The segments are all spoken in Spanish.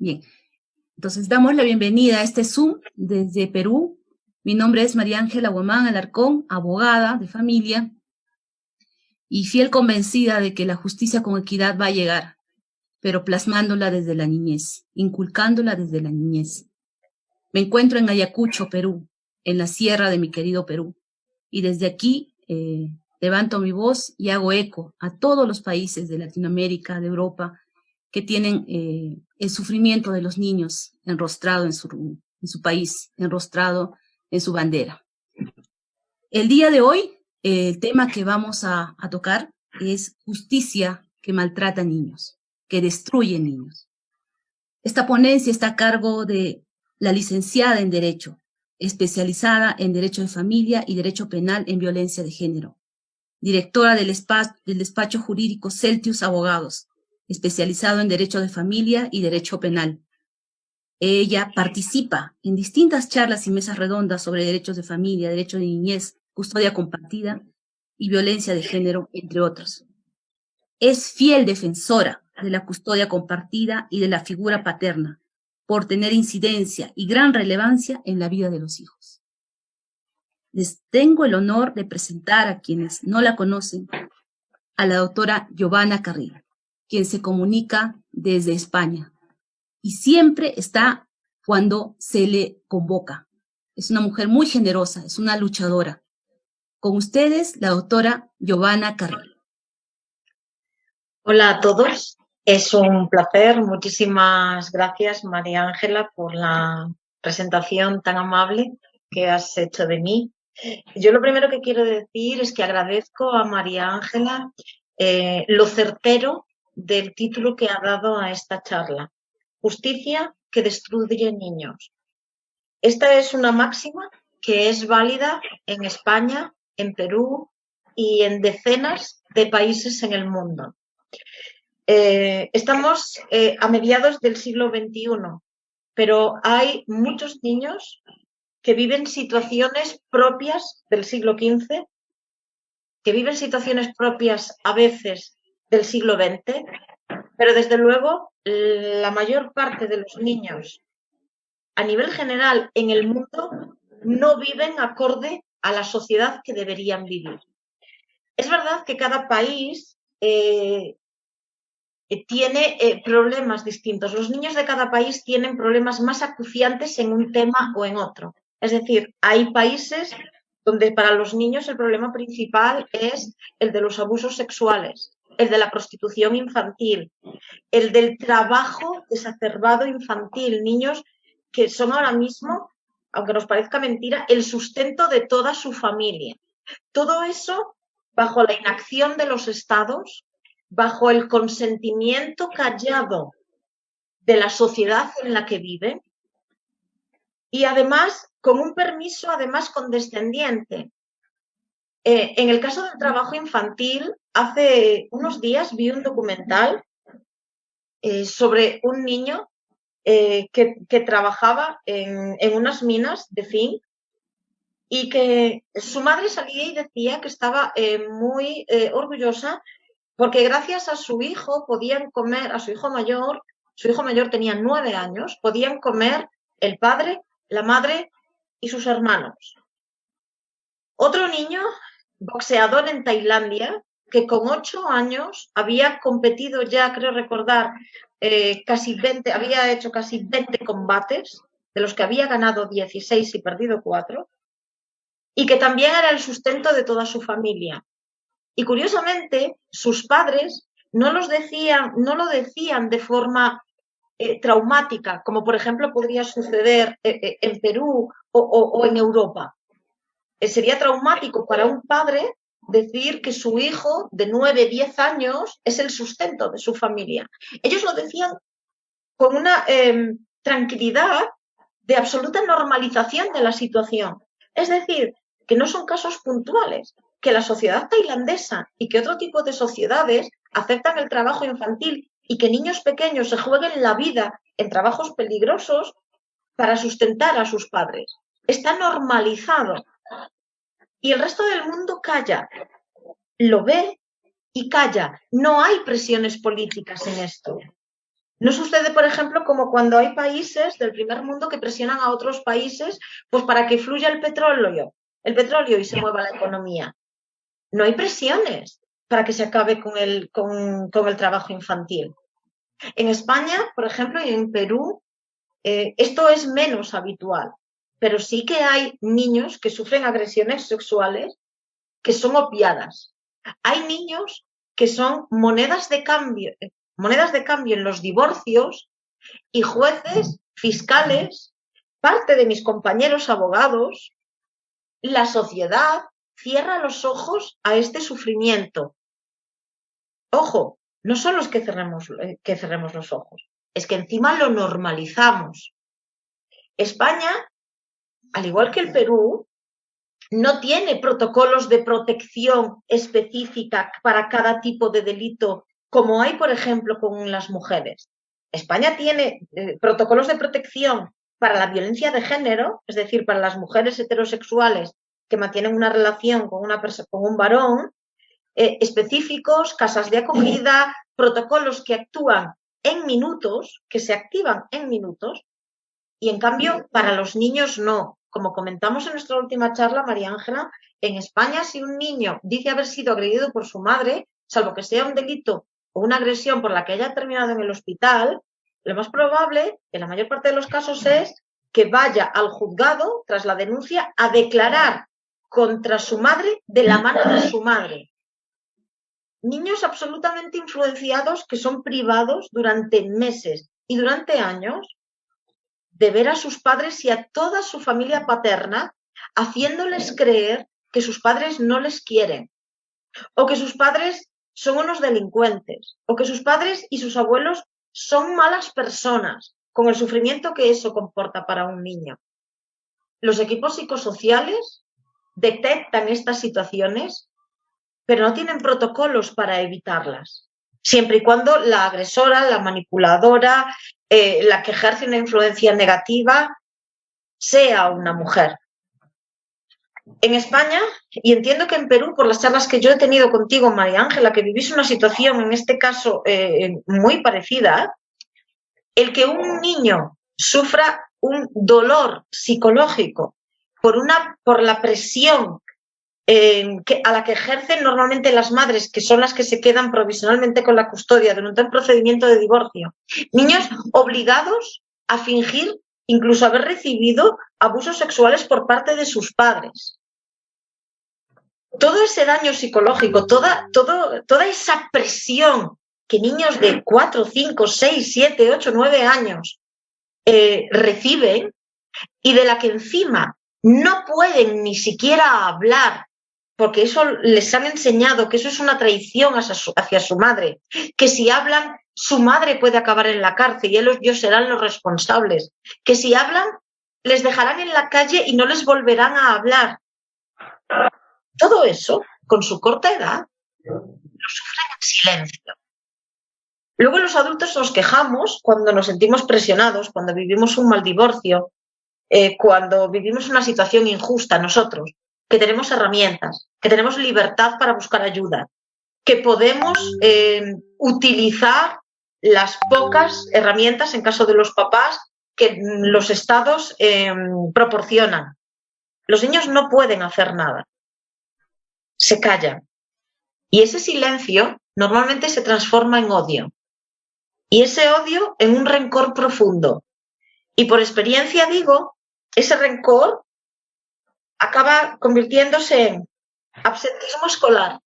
Bien, entonces damos la bienvenida a este Zoom desde Perú. Mi nombre es María Ángela Huamán Alarcón, abogada de familia y fiel convencida de que la justicia con equidad va a llegar, pero plasmándola desde la niñez, inculcándola desde la niñez. Me encuentro en Ayacucho, Perú, en la sierra de mi querido Perú, y desde aquí levanto mi voz y hago eco a todos los países de Latinoamérica, de Europa, que tienen el sufrimiento de los niños enrostrado en su país, enrostrado en su bandera. El día de hoy, el tema que vamos a tocar es justicia que maltrata niños, que destruye niños. Esta ponencia está a cargo de la licenciada en Derecho, especializada en Derecho de Familia y Derecho Penal en Violencia de Género, directora del despacho jurídico Celtius Abogados, especializado en Derecho de Familia y Derecho Penal. Ella participa en distintas charlas y mesas redondas sobre derechos de familia, derecho de niñez, custodia compartida y violencia de género, entre otros. Es fiel defensora de la custodia compartida y de la figura paterna, por tener incidencia y gran relevancia en la vida de los hijos. Les tengo el honor de presentar a quienes no la conocen a la doctora Giovanna Carril, quien se comunica desde España y siempre está cuando se le convoca. Es una mujer muy generosa, es una luchadora. Con ustedes, la doctora Giovanna Carril. Hola a todos, es un placer. Muchísimas gracias, María Ángela, por la presentación tan amable que has hecho de mí. Yo lo primero que quiero decir es que agradezco a María Ángela lo certero del título que ha dado a esta charla. Justicia que destruye niños. Esta es una máxima que es válida en España, en Perú y en decenas de países en el mundo. Estamos a mediados del siglo XXI, pero hay muchos niños que viven situaciones propias del siglo XV, que viven situaciones propias a veces del siglo XX, pero desde luego la mayor parte de los niños a nivel general en el mundo no viven acorde a la sociedad que deberían vivir. Es verdad que cada país tiene problemas distintos. Los niños de cada país tienen problemas más acuciantes en un tema o en otro. Es decir, hay países donde para los niños el problema principal es el de los abusos sexuales, el de la prostitución infantil, el del trabajo exacerbado infantil, niños que son ahora mismo, aunque nos parezca mentira, el sustento de toda su familia. Todo eso bajo la inacción de los estados, bajo el consentimiento callado de la sociedad en la que viven y además con un permiso además condescendiente. En el caso del trabajo infantil, hace unos días vi un documental sobre un niño que trabajaba en unas minas de zinc y que su madre salía y decía que estaba muy orgullosa porque gracias a su hijo podían comer, a su hijo mayor tenía 9 años, podían comer el padre, la madre y sus hermanos. Otro niño, boxeador en Tailandia, que con 8 años había competido ya, creo recordar, había hecho casi 20 combates, de los que había ganado 16 y perdido 4, y que también era el sustento de toda su familia. Y curiosamente, sus padres no lo decían de forma traumática, como por ejemplo podría suceder en Perú o en Europa. Sería traumático para un padre decir que su hijo de 9, 10 años es el sustento de su familia. Ellos lo decían con una tranquilidad de absoluta normalización de la situación. Es decir, que no son casos puntuales, que la sociedad tailandesa y que otro tipo de sociedades aceptan el trabajo infantil y que niños pequeños se jueguen la vida en trabajos peligrosos para sustentar a sus padres. Está normalizado. Y el resto del mundo calla, lo ve y calla. No hay presiones políticas en esto. No sucede, por ejemplo, como cuando hay países del primer mundo que presionan a otros países pues para que fluya el petróleo y se mueva la economía. No hay presiones para que se acabe con el trabajo infantil. En España, por ejemplo, y en Perú, esto es menos habitual, pero sí que hay niños que sufren agresiones sexuales que son obviadas. Hay niños que son monedas de cambio en los divorcios y jueces, fiscales, parte de mis compañeros abogados, la sociedad cierra los ojos a este sufrimiento. Ojo, no solo es que cerremos los ojos, es que encima lo normalizamos. España, al igual que el Perú, no tiene protocolos de protección específica para cada tipo de delito, como hay, por ejemplo, con las mujeres. España tiene protocolos de protección para la violencia de género, es decir, para las mujeres heterosexuales que mantienen una relación con un varón, específicos, casas de acogida, protocolos que actúan en minutos, que se activan en minutos, y en cambio para los niños no. Como comentamos en nuestra última charla, María Ángela, en España si un niño dice haber sido agredido por su madre, salvo que sea un delito o una agresión por la que haya terminado en el hospital, lo más probable, en la mayor parte de los casos, es que vaya al juzgado, tras la denuncia, a declarar contra su madre de la mano de su madre. Niños absolutamente influenciados que son privados durante meses y durante años de ver a sus padres y a toda su familia paterna, haciéndoles creer que sus padres no les quieren, o que sus padres son unos delincuentes, o que sus padres y sus abuelos son malas personas, con el sufrimiento que eso comporta para un niño. Los equipos psicosociales detectan estas situaciones, pero no tienen protocolos para evitarlas, siempre y cuando la agresora, la manipuladora, la que ejerce una influencia negativa, sea una mujer. En España, y entiendo que en Perú, por las charlas que yo he tenido contigo, María Ángela, que vivís una situación, en este caso, muy parecida, el que un niño sufra un dolor psicológico por la presión a la que ejercen normalmente las madres, que son las que se quedan provisionalmente con la custodia durante un procedimiento de divorcio. Niños obligados a fingir incluso haber recibido abusos sexuales por parte de sus padres. Todo ese daño psicológico, toda esa presión que niños de 4, 5, 6, 7, 8, 9 años reciben y de la que encima no pueden ni siquiera hablar, porque eso les han enseñado que eso es una traición hacia su madre, que si hablan, su madre puede acabar en la cárcel y ellos serán los responsables, que si hablan, les dejarán en la calle y no les volverán a hablar. Todo eso, con su corta edad, lo sufren en silencio. Luego los adultos nos quejamos cuando nos sentimos presionados, cuando vivimos un mal divorcio, cuando vivimos una situación injusta nosotros, que tenemos herramientas, que tenemos libertad para buscar ayuda, que podemos utilizar las pocas herramientas, en caso de los papás, que los estados proporcionan. Los niños no pueden hacer nada, se callan. Y ese silencio normalmente se transforma en odio. Y ese odio en un rencor profundo. Y por experiencia digo, ese rencor acaba convirtiéndose en absentismo escolar,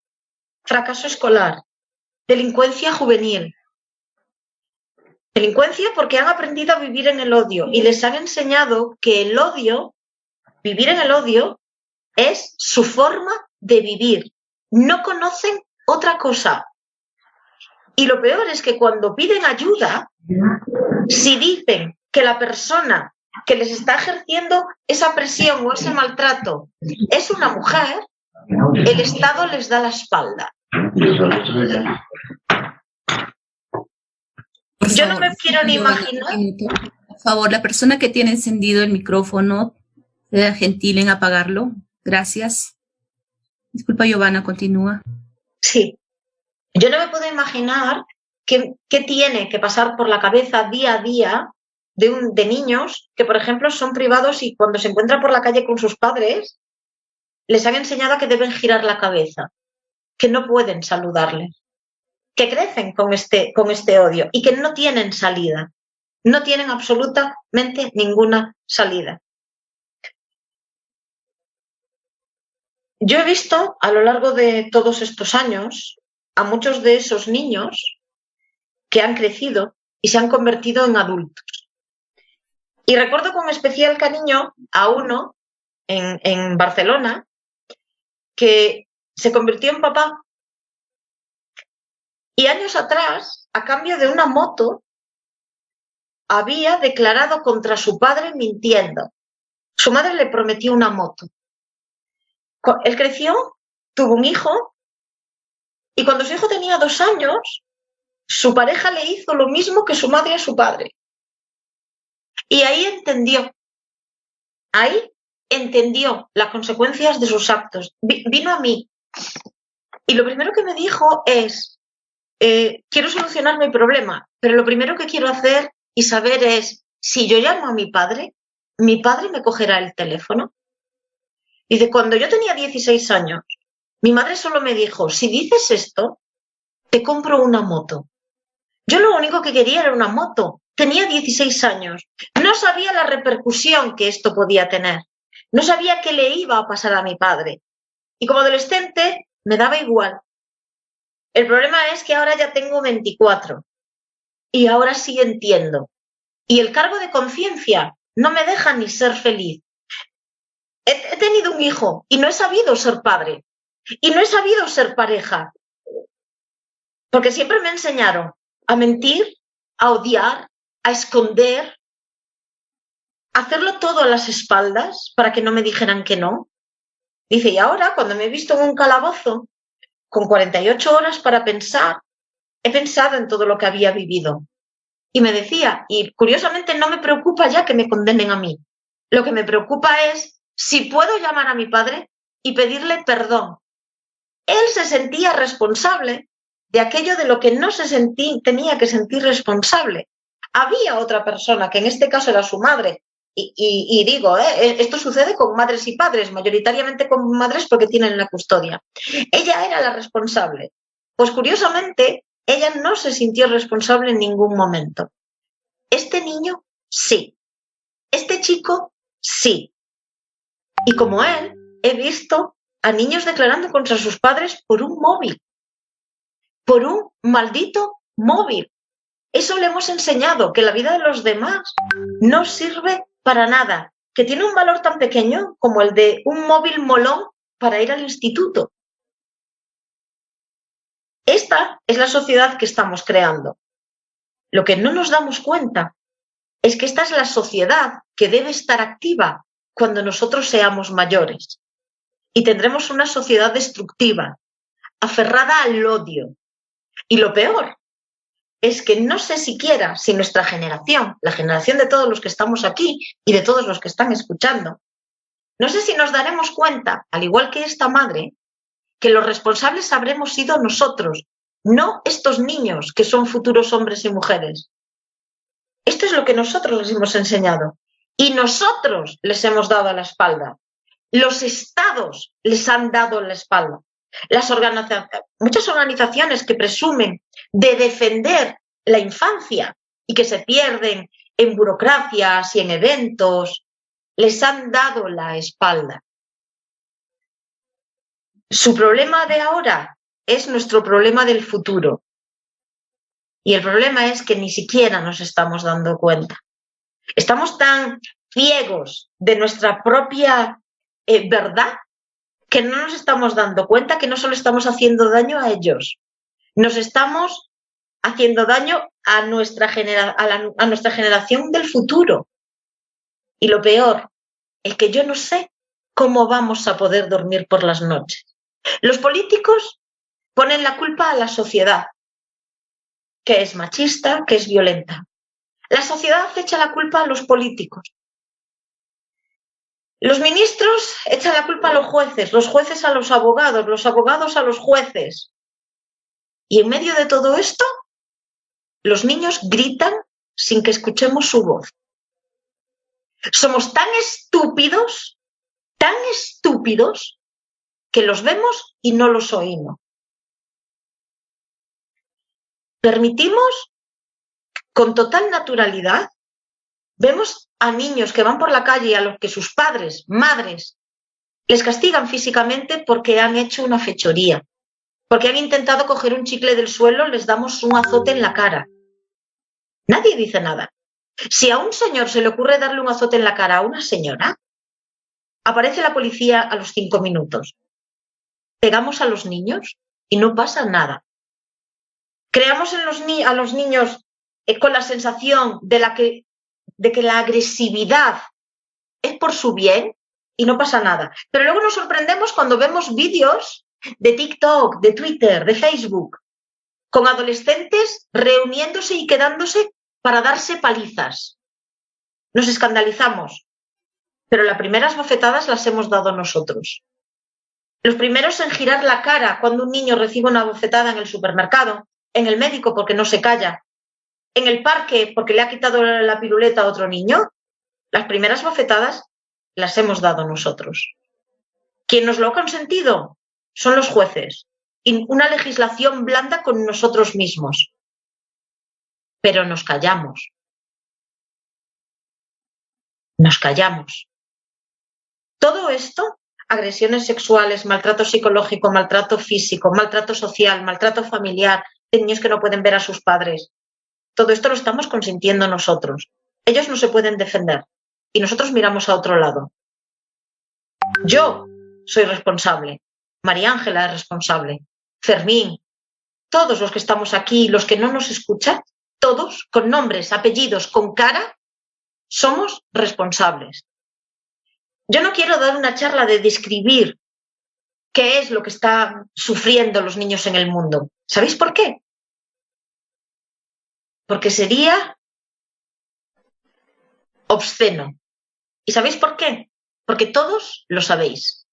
fracaso escolar, delincuencia juvenil. Delincuencia porque han aprendido a vivir en el odio y les han enseñado que el odio, vivir en el odio, es su forma de vivir. No conocen otra cosa. Y lo peor es que cuando piden ayuda, si dicen que la persona que les está ejerciendo esa presión o ese maltrato es una mujer, el Estado les da la espalda. Yo no me quiero ni imaginar. Por favor, la persona que tiene encendido el micrófono, sea gentil en apagarlo. Gracias. Disculpa, Giovanna, continúa. Sí. Yo no me puedo imaginar qué tiene que pasar por la cabeza día a día de niños que, por ejemplo, son privados y cuando se encuentran por la calle con sus padres, les han enseñado a que deben girar la cabeza, que no pueden saludarles, que crecen con este odio y que no tienen salida, no tienen absolutamente ninguna salida. Yo he visto a lo largo de todos estos años a muchos de esos niños que han crecido y se han convertido en adultos. Y recuerdo con especial cariño a uno en Barcelona que se convirtió en papá y años atrás, a cambio de una moto, había declarado contra su padre mintiendo. Su madre le prometió una moto. Él creció, tuvo un hijo y cuando su hijo tenía 2 años, su pareja le hizo lo mismo que su madre a su padre. Y ahí entendió las consecuencias de sus actos. Vino a mí y lo primero que me dijo es, quiero solucionar mi problema, pero lo primero que quiero hacer y saber es, si yo llamo a mi padre me cogerá el teléfono. Dice, cuando yo tenía 16 años, mi madre solo me dijo, si dices esto, te compro una moto. Yo lo único que quería era una moto. Tenía 16 años. No sabía la repercusión que esto podía tener. No sabía qué le iba a pasar a mi padre. Y como adolescente me daba igual. El problema es que ahora ya tengo 24 y ahora sí entiendo. Y el cargo de conciencia no me deja ni ser feliz. He tenido un hijo y no he sabido ser padre y no he sabido ser pareja. Porque siempre me enseñaron a mentir, a odiar, a esconder, a hacerlo todo a las espaldas para que no me dijeran que no. Dice, y ahora cuando me he visto en un calabozo con 48 horas para pensar, he pensado en todo lo que había vivido. Y me decía, y curiosamente no me preocupa ya que me condenen a mí. Lo que me preocupa es si puedo llamar a mi padre y pedirle perdón. Él se sentía responsable de aquello de lo que no tenía que sentir responsable. Había otra persona, que en este caso era su madre, y digo, esto sucede con madres y padres, mayoritariamente con madres porque tienen la custodia. Ella era la responsable. Pues curiosamente, ella no se sintió responsable en ningún momento. Este niño, sí. Este chico, sí. Y como él, he visto a niños declarando contra sus padres por un móvil. Por un maldito móvil. Eso le hemos enseñado, que la vida de los demás no sirve para nada, que tiene un valor tan pequeño como el de un móvil molón para ir al instituto. Esta es la sociedad que estamos creando. Lo que no nos damos cuenta es que esta es la sociedad que debe estar activa cuando nosotros seamos mayores. Y tendremos una sociedad destructiva, aferrada al odio. Y lo peor es que no sé siquiera si nuestra generación, la generación de todos los que estamos aquí y de todos los que están escuchando, no sé si nos daremos cuenta, al igual que esta madre, que los responsables habremos sido nosotros, no estos niños que son futuros hombres y mujeres. Esto es lo que nosotros les hemos enseñado y nosotros les hemos dado la espalda. Los estados les han dado la espalda. Muchas organizaciones que presumen de defender la infancia y que se pierden en burocracias y en eventos, les han dado la espalda. Su problema de ahora es nuestro problema del futuro. Y el problema es que ni siquiera nos estamos dando cuenta. Estamos tan ciegos de nuestra propia verdad que no nos estamos dando cuenta que no solo estamos haciendo daño a ellos, nos estamos haciendo daño a nuestra generación del futuro. Y lo peor es que yo no sé cómo vamos a poder dormir por las noches. Los políticos ponen la culpa a la sociedad, que es machista, que es violenta. La sociedad echa la culpa a los políticos. Los ministros echan la culpa a los jueces a los abogados a los jueces. Y en medio de todo esto, Los niños gritan sin que escuchemos su voz. Somos tan estúpidos, que los vemos y no los oímos. Permitimos con total naturalidad, vemos a niños que van por la calle a los que sus padres, madres, les castigan físicamente porque han hecho una fechoría, porque han intentado coger un chicle del suelo, les damos un azote en la cara. Nadie dice nada. Si a un señor se le ocurre darle un azote en la cara a una señora, aparece la policía a los 5 minutos. Pegamos a los niños y no pasa nada. Creamos a los niños con la sensación de que la agresividad es por su bien y no pasa nada. Pero luego nos sorprendemos cuando vemos vídeos de TikTok, de Twitter, de Facebook, con adolescentes reuniéndose y quedándose para darse palizas. Nos escandalizamos, pero las primeras bofetadas las hemos dado nosotros. Los primeros en girar la cara cuando un niño recibe una bofetada en el supermercado, en el médico porque no se calla, en el parque porque le ha quitado la piruleta a otro niño, las primeras bofetadas las hemos dado nosotros. ¿Quién nos lo ha consentido? Son los jueces. Y una legislación blanda con nosotros mismos. Pero nos callamos. Nos callamos. Todo esto, agresiones sexuales, maltrato psicológico, maltrato físico, maltrato social, maltrato familiar, de niños que no pueden ver a sus padres, todo esto lo estamos consintiendo nosotros. Ellos no se pueden defender y nosotros miramos a otro lado. Yo soy responsable, María Ángela es responsable, Fermín, todos los que estamos aquí, los que no nos escuchan, todos con nombres, apellidos, con cara, somos responsables. Yo no quiero dar una charla de describir qué es lo que están sufriendo los niños en el mundo. ¿Sabéis por qué? Porque sería obsceno. ¿Y sabéis por qué? Porque todos lo sabéis.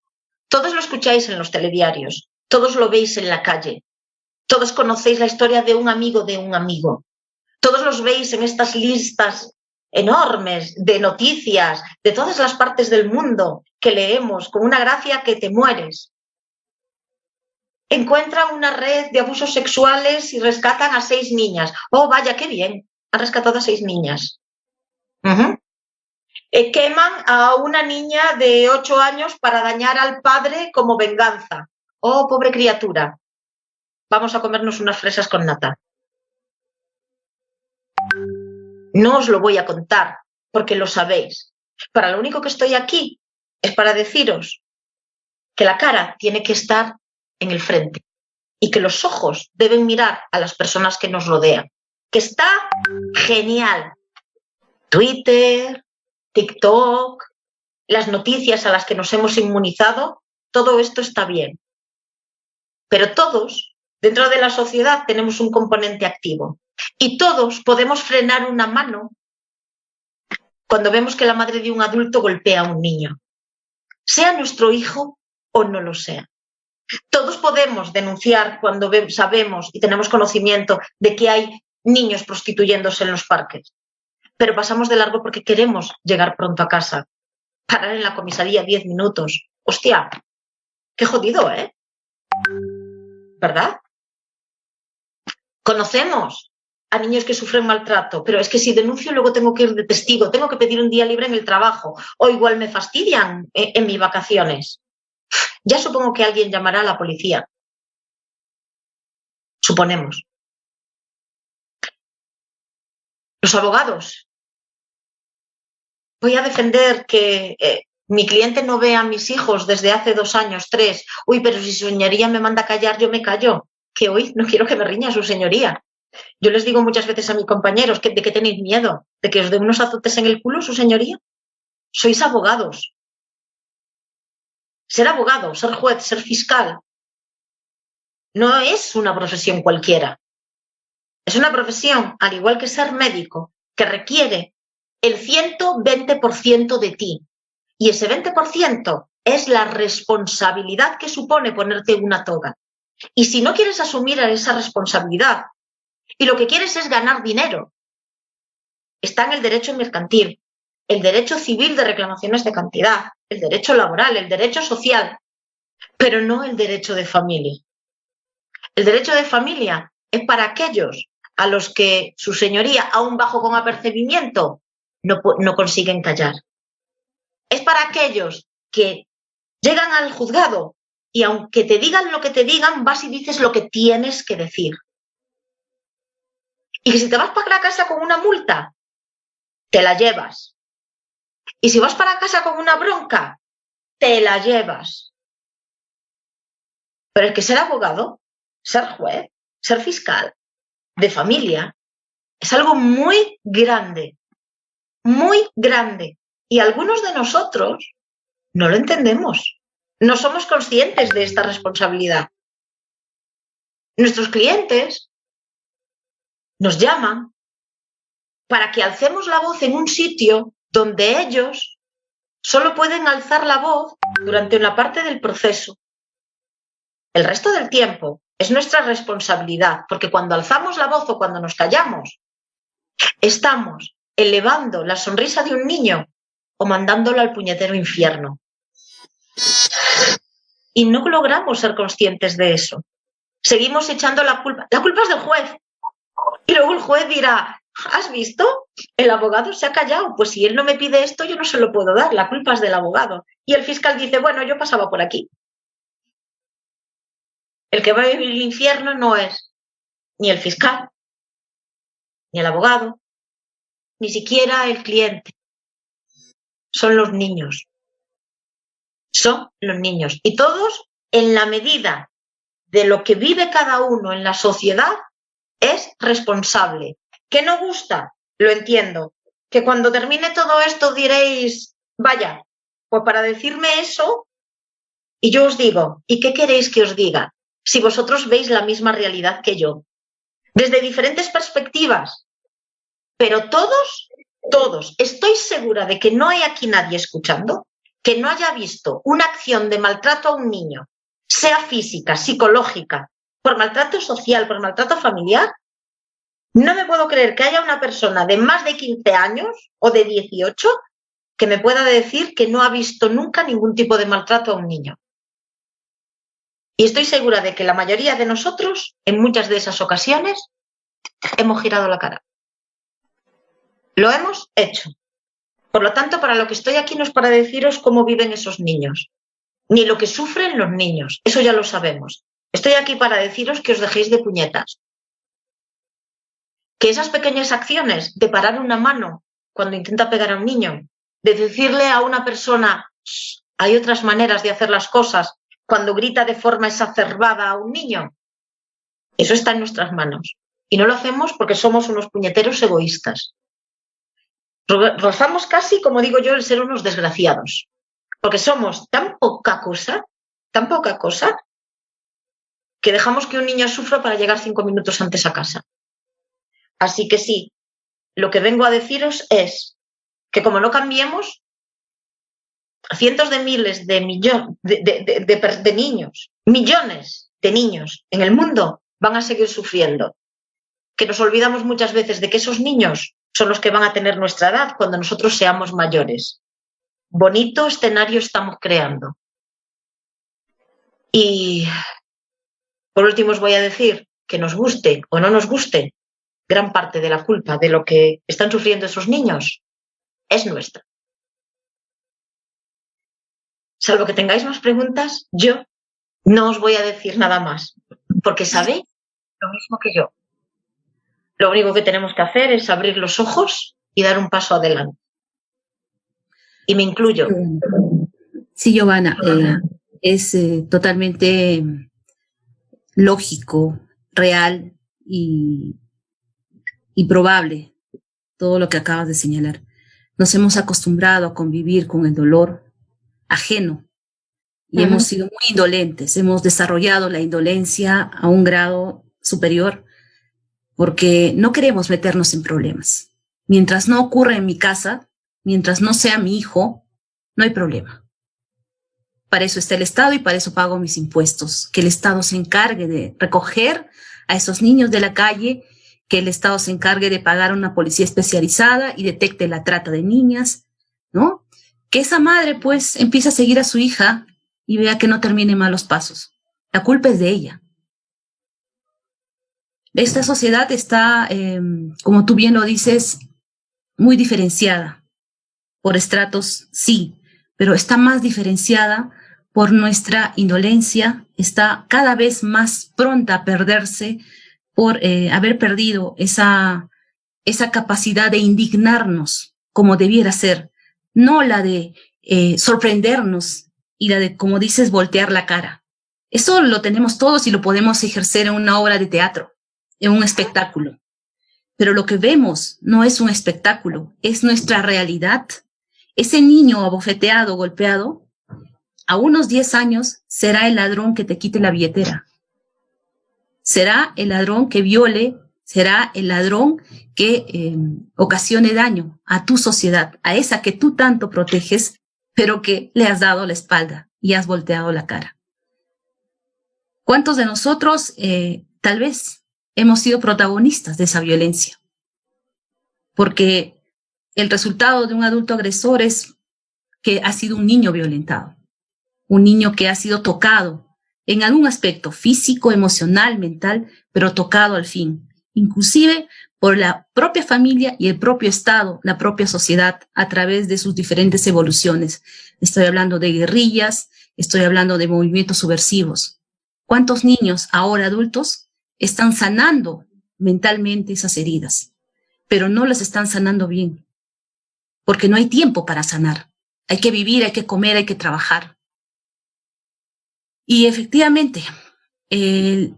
Todos lo escucháis en los telediarios. Todos lo veis en la calle. Todos conocéis la historia de un amigo de un amigo. Todos los veis en estas listas enormes de noticias de todas las partes del mundo que leemos con una gracia que te mueres. Encuentran una red de abusos sexuales y rescatan a 6 niñas. ¡Oh, vaya, qué bien! Han rescatado a 6 niñas. Queman a una niña de 8 años para dañar al padre como venganza. ¡Oh, pobre criatura! Vamos a comernos unas fresas con nata. No os lo voy a contar, porque lo sabéis. Para lo único que estoy aquí es para deciros que la cara tiene que estar en el frente y que los ojos deben mirar a las personas que nos rodean. Que está genial. Twitter, TikTok, las noticias a las que nos hemos inmunizado, todo esto está bien. Pero todos, dentro de la sociedad, tenemos un componente activo. Y todos podemos frenar una mano cuando vemos que la madre de un adulto golpea a un niño, sea nuestro hijo o no lo sea. Todos podemos denunciar cuando sabemos y tenemos conocimiento de que hay niños prostituyéndose en los parques, pero pasamos de largo porque queremos llegar pronto a casa, parar en la comisaría 10 minutos. Hostia, qué jodido, ¿eh? ¿Verdad? Conocemos a niños que sufren maltrato, pero es que si denuncio luego tengo que ir de testigo, tengo que pedir un día libre en el trabajo o igual me fastidian en mis vacaciones. Ya supongo que alguien llamará a la policía. Suponemos. Los abogados. Voy a defender que mi cliente no vea a mis hijos desde hace 2 años, 3. Uy, pero si su señoría me manda a callar, yo me callo. Que hoy no quiero que me riña su señoría. Yo les digo muchas veces a mis compañeros ¿de qué tenéis miedo? ¿De que os dé unos azotes en el culo, su señoría? Sois abogados. Ser abogado, ser juez, ser fiscal, no es una profesión cualquiera. Es una profesión, al igual que ser médico, que requiere el 120% de ti. Y ese 20% es la responsabilidad que supone ponerte una toga. Y si no quieres asumir esa responsabilidad, y lo que quieres es ganar dinero. Está en el derecho mercantil, el derecho civil de reclamaciones de cantidad, el derecho laboral, el derecho social, pero no el derecho de familia. El derecho de familia es para aquellos a los que su señoría, aún bajo con apercibimiento, no consiguen callar. Es para aquellos que llegan al juzgado y aunque te digan lo que te digan, vas y dices lo que tienes que decir. Y que si te vas para la casa con una multa, te la llevas. Y si vas para casa con una bronca, te la llevas. Pero es que ser abogado, ser juez, ser fiscal de familia, es algo muy grande, muy grande. Y algunos de nosotros no lo entendemos. No somos conscientes de esta responsabilidad. Nuestros clientes nos llaman para que alcemos la voz en un sitio donde ellos solo pueden alzar la voz durante una parte del proceso. El resto del tiempo es nuestra responsabilidad, porque cuando alzamos la voz o cuando nos callamos, estamos elevando la sonrisa de un niño o mandándolo al puñetero infierno. Y no logramos ser conscientes de eso. Seguimos echando la culpa. La culpa es del juez. Y luego el juez dirá, ¿has visto? El abogado se ha callado. Pues si él no me pide esto, yo no se lo puedo dar. La culpa es del abogado. Y el fiscal dice, bueno, yo pasaba por aquí. El que va a vivir el infierno no es ni el fiscal, ni el abogado, ni siquiera el cliente. Son los niños. Son los niños. Y todos, en la medida de lo que vive cada uno en la sociedad, es responsable. ¿Que no gusta? Lo entiendo. Que cuando termine todo esto diréis, vaya, pues para decirme eso, y yo os digo, ¿y qué queréis que os diga? Si vosotros veis la misma realidad que yo. Desde diferentes perspectivas. Pero todos, estoy segura de que no hay aquí nadie escuchando que no haya visto una acción de maltrato a un niño, sea física, psicológica, por maltrato social, por maltrato familiar. No me puedo creer que haya una persona de más de 15 años o de 18 que me pueda decir que no ha visto nunca ningún tipo de maltrato a un niño. Y estoy segura de que la mayoría de nosotros, en muchas de esas ocasiones, hemos girado la cara. Lo hemos hecho. Por lo tanto, para lo que estoy aquí no es para deciros cómo viven esos niños, ni lo que sufren los niños. Eso ya lo sabemos. Estoy aquí para deciros que os dejéis de puñetas. Que esas pequeñas acciones de parar una mano cuando intenta pegar a un niño, de decirle a una persona, hay otras maneras de hacer las cosas, cuando grita de forma exacerbada a un niño, eso está en nuestras manos. Y no lo hacemos porque somos unos puñeteros egoístas. Rozamos casi, como digo yo, el ser unos desgraciados. Porque somos tan poca cosa, que dejamos que un niño sufra para llegar 5 minutos antes a casa. Así que sí, lo que vengo a deciros es que como no cambiemos, cientos de miles de niños, millones de niños en el mundo van a seguir sufriendo. Que nos olvidamos muchas veces de que esos niños son los que van a tener nuestra edad cuando nosotros seamos mayores. Bonito escenario estamos creando. Y por último os voy a decir que nos guste o no nos guste, gran parte de la culpa de lo que están sufriendo esos niños es nuestra. Salvo que tengáis más preguntas, yo no os voy a decir nada más, porque sabéis lo mismo que yo. Lo único que tenemos que hacer es abrir los ojos y dar un paso adelante. Y me incluyo. Sí, Giovanna, es totalmente lógico, real y probable todo lo que acabas de señalar. Nos hemos acostumbrado a convivir con el dolor ajeno y hemos sido muy indolentes, hemos desarrollado la indolencia a un grado superior porque no queremos meternos en problemas. Mientras no ocurra en mi casa, mientras no sea mi hijo, no hay problema. Para eso está el Estado y para eso pago mis impuestos. Que el Estado se encargue de recoger a esos niños de la calle que el Estado se encargue de pagar a una policía especializada y detecte la trata de niñas, ¿no? Que esa madre, pues, empiece a seguir a su hija y vea que no termine en malos pasos. La culpa es de ella. Esta sociedad está, como tú bien lo dices, muy diferenciada. Por estratos, sí, pero está más diferenciada por nuestra indolencia, está cada vez más pronta a perderse por haber perdido esa capacidad de indignarnos como debiera ser, no la de sorprendernos y la de, como dices, voltear la cara. Eso lo tenemos todos y lo podemos ejercer en una obra de teatro, en un espectáculo. Pero lo que vemos no es un espectáculo, es nuestra realidad. Ese niño abofeteado, golpeado, a unos 10 años será el ladrón que te quite la billetera. Será el ladrón que viole, será el ladrón que ocasione daño a tu sociedad, a esa que tú tanto proteges, pero que le has dado la espalda y has volteado la cara. ¿Cuántos de nosotros tal vez hemos sido protagonistas de esa violencia? Porque el resultado de un adulto agresor es que ha sido un niño violentado, un niño que ha sido tocado en algún aspecto físico, emocional, mental, pero tocado al fin, inclusive por la propia familia y el propio Estado, la propia sociedad, a través de sus diferentes evoluciones. Estoy hablando de guerrillas, estoy hablando de movimientos subversivos. ¿Cuántos niños, ahora adultos, están sanando mentalmente esas heridas? Pero no las están sanando bien, porque no hay tiempo para sanar. Hay que vivir, hay que comer, hay que trabajar. Y efectivamente, el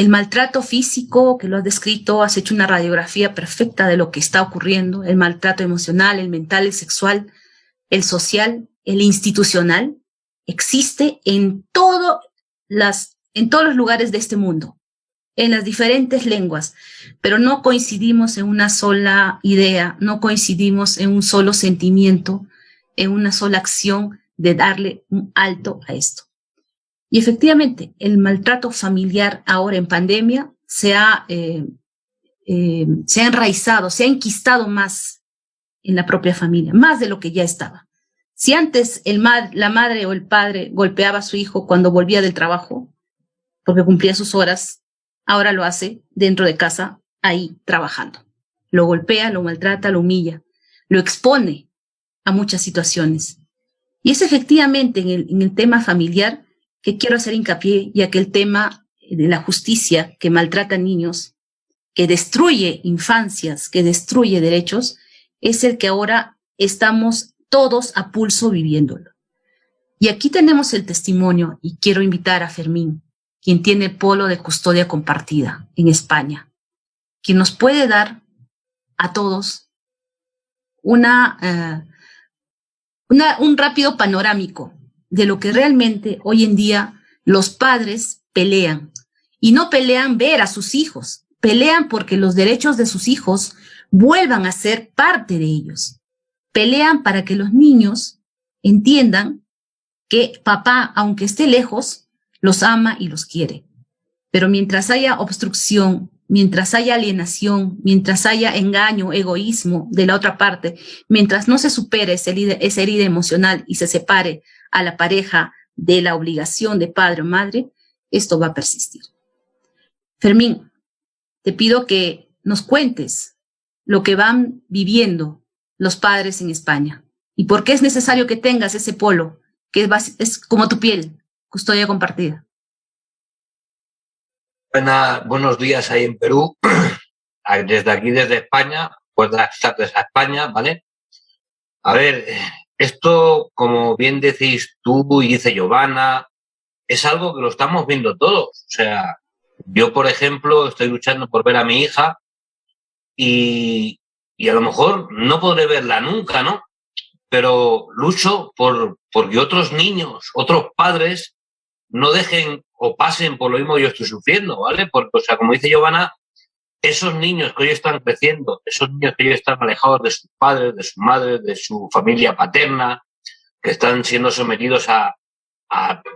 maltrato físico, que lo has descrito, has hecho una radiografía perfecta de lo que está ocurriendo, el maltrato emocional, el mental, el sexual, el social, el institucional, existe en todos los lugares de este mundo, en las diferentes lenguas, pero no coincidimos en una sola idea, no coincidimos en un solo sentimiento, en una sola acción de darle un alto a esto. Y efectivamente, el maltrato familiar ahora en pandemia se ha enraizado, se ha enquistado más en la propia familia, más de lo que ya estaba. Si antes la madre o el padre golpeaba a su hijo cuando volvía del trabajo, porque cumplía sus horas, ahora lo hace dentro de casa, ahí trabajando. Lo golpea, lo maltrata, lo humilla, lo expone a muchas situaciones. Y es efectivamente en el tema familiar que quiero hacer hincapié, ya que el tema de la justicia que maltrata a niños, que destruye infancias, que destruye derechos, es el que ahora estamos todos a pulso viviéndolo. Y aquí tenemos el testimonio, y quiero invitar a Fermín, quien tiene polo de custodia compartida en España, quien nos puede dar a todos un rápido panorámico de lo que realmente hoy en día los padres pelean. Y no pelean ver a sus hijos, pelean porque los derechos de sus hijos vuelvan a ser parte de ellos. Pelean para que los niños entiendan que papá, aunque esté lejos, los ama y los quiere. Pero mientras haya obstrucción, mientras haya alienación, mientras haya engaño, egoísmo de la otra parte, mientras no se supere esa herida emocional y se separe a la pareja de la obligación de padre o madre, esto va a persistir. Fermín, te pido que nos cuentes lo que van viviendo los padres en España y por qué es necesario que tengas ese polo, que es como tu piel, custodia compartida. Buenos días ahí en Perú, desde aquí, desde España, buenas tardes a España, ¿vale? A ver, esto, como bien decís tú y dice Giovanna, es algo que lo estamos viendo todos. O sea, yo, por ejemplo, estoy luchando por ver a mi hija y a lo mejor no podré verla nunca, ¿no? Pero lucho porque otros niños, otros padres, no dejen o pasen por lo mismo que yo estoy sufriendo, ¿vale? Porque, o sea, como dice Giovanna, esos niños que hoy están creciendo, esos niños que hoy están alejados de sus padres, de sus madres, de su familia paterna, que están siendo sometidos a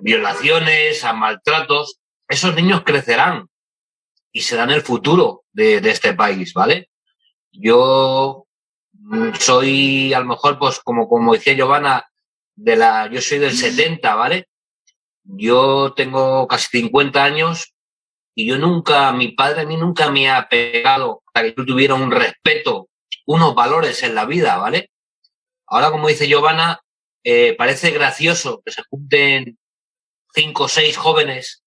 violaciones, a maltratos, esos niños crecerán y serán el futuro de este país, ¿vale? Yo soy, a lo mejor, pues como decía Giovanna, yo soy del 70, ¿vale? Yo tengo casi 50 años y mi padre a mí nunca me ha pegado para que yo tuviera un respeto, unos valores en la vida, ¿vale? Ahora, como dice Giovanna, parece gracioso que se junten 5 o 6 jóvenes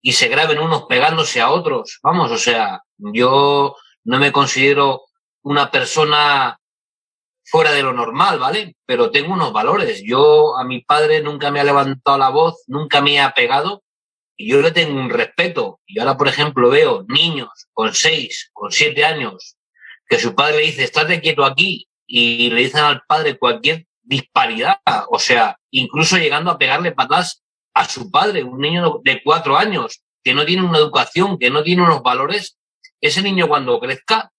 y se graben unos pegándose a otros. Vamos, o sea, yo no me considero una persona fuera de lo normal, ¿vale? Pero tengo unos valores. Yo a mi padre nunca me ha levantado la voz, nunca me ha pegado y yo le tengo un respeto. Y ahora, por ejemplo, veo niños con 6, con 7 años que su padre le dice, estate quieto aquí, y le dicen al padre cualquier disparidad, o sea, incluso llegando a pegarle patadas a su padre, un niño de 4 años que no tiene una educación, que no tiene unos valores. Ese niño cuando crezca,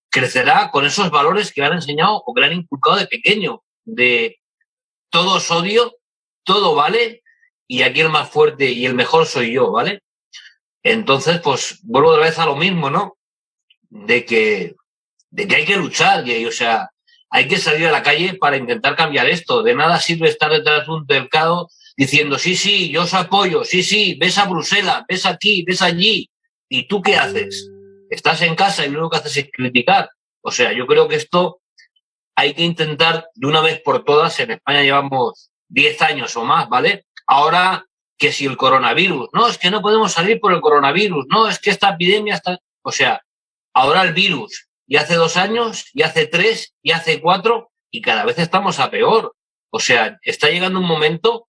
crecerá con esos valores que le han enseñado o que le han inculcado de pequeño, de todo es odio, todo vale, y aquí el más fuerte y el mejor soy yo, ¿vale? Entonces, pues vuelvo otra vez a lo mismo, ¿no? De que hay que luchar, o sea, hay que salir a la calle para intentar cambiar esto. De nada sirve estar detrás de un mercado diciendo, sí, sí, yo os apoyo, sí, sí, ves a Bruselas, ves aquí, ves allí. ¿Y tú qué haces? Estás en casa y lo único que haces es criticar. O sea, yo creo que esto hay que intentar de una vez por todas. En España llevamos 10 años o más, ¿vale? Ahora, que si el coronavirus, no, es que no podemos salir por el coronavirus, no, es que esta epidemia está... O sea, ahora el virus, y hace 2 años, y hace 3, y hace 4, y cada vez estamos a peor. O sea, está llegando un momento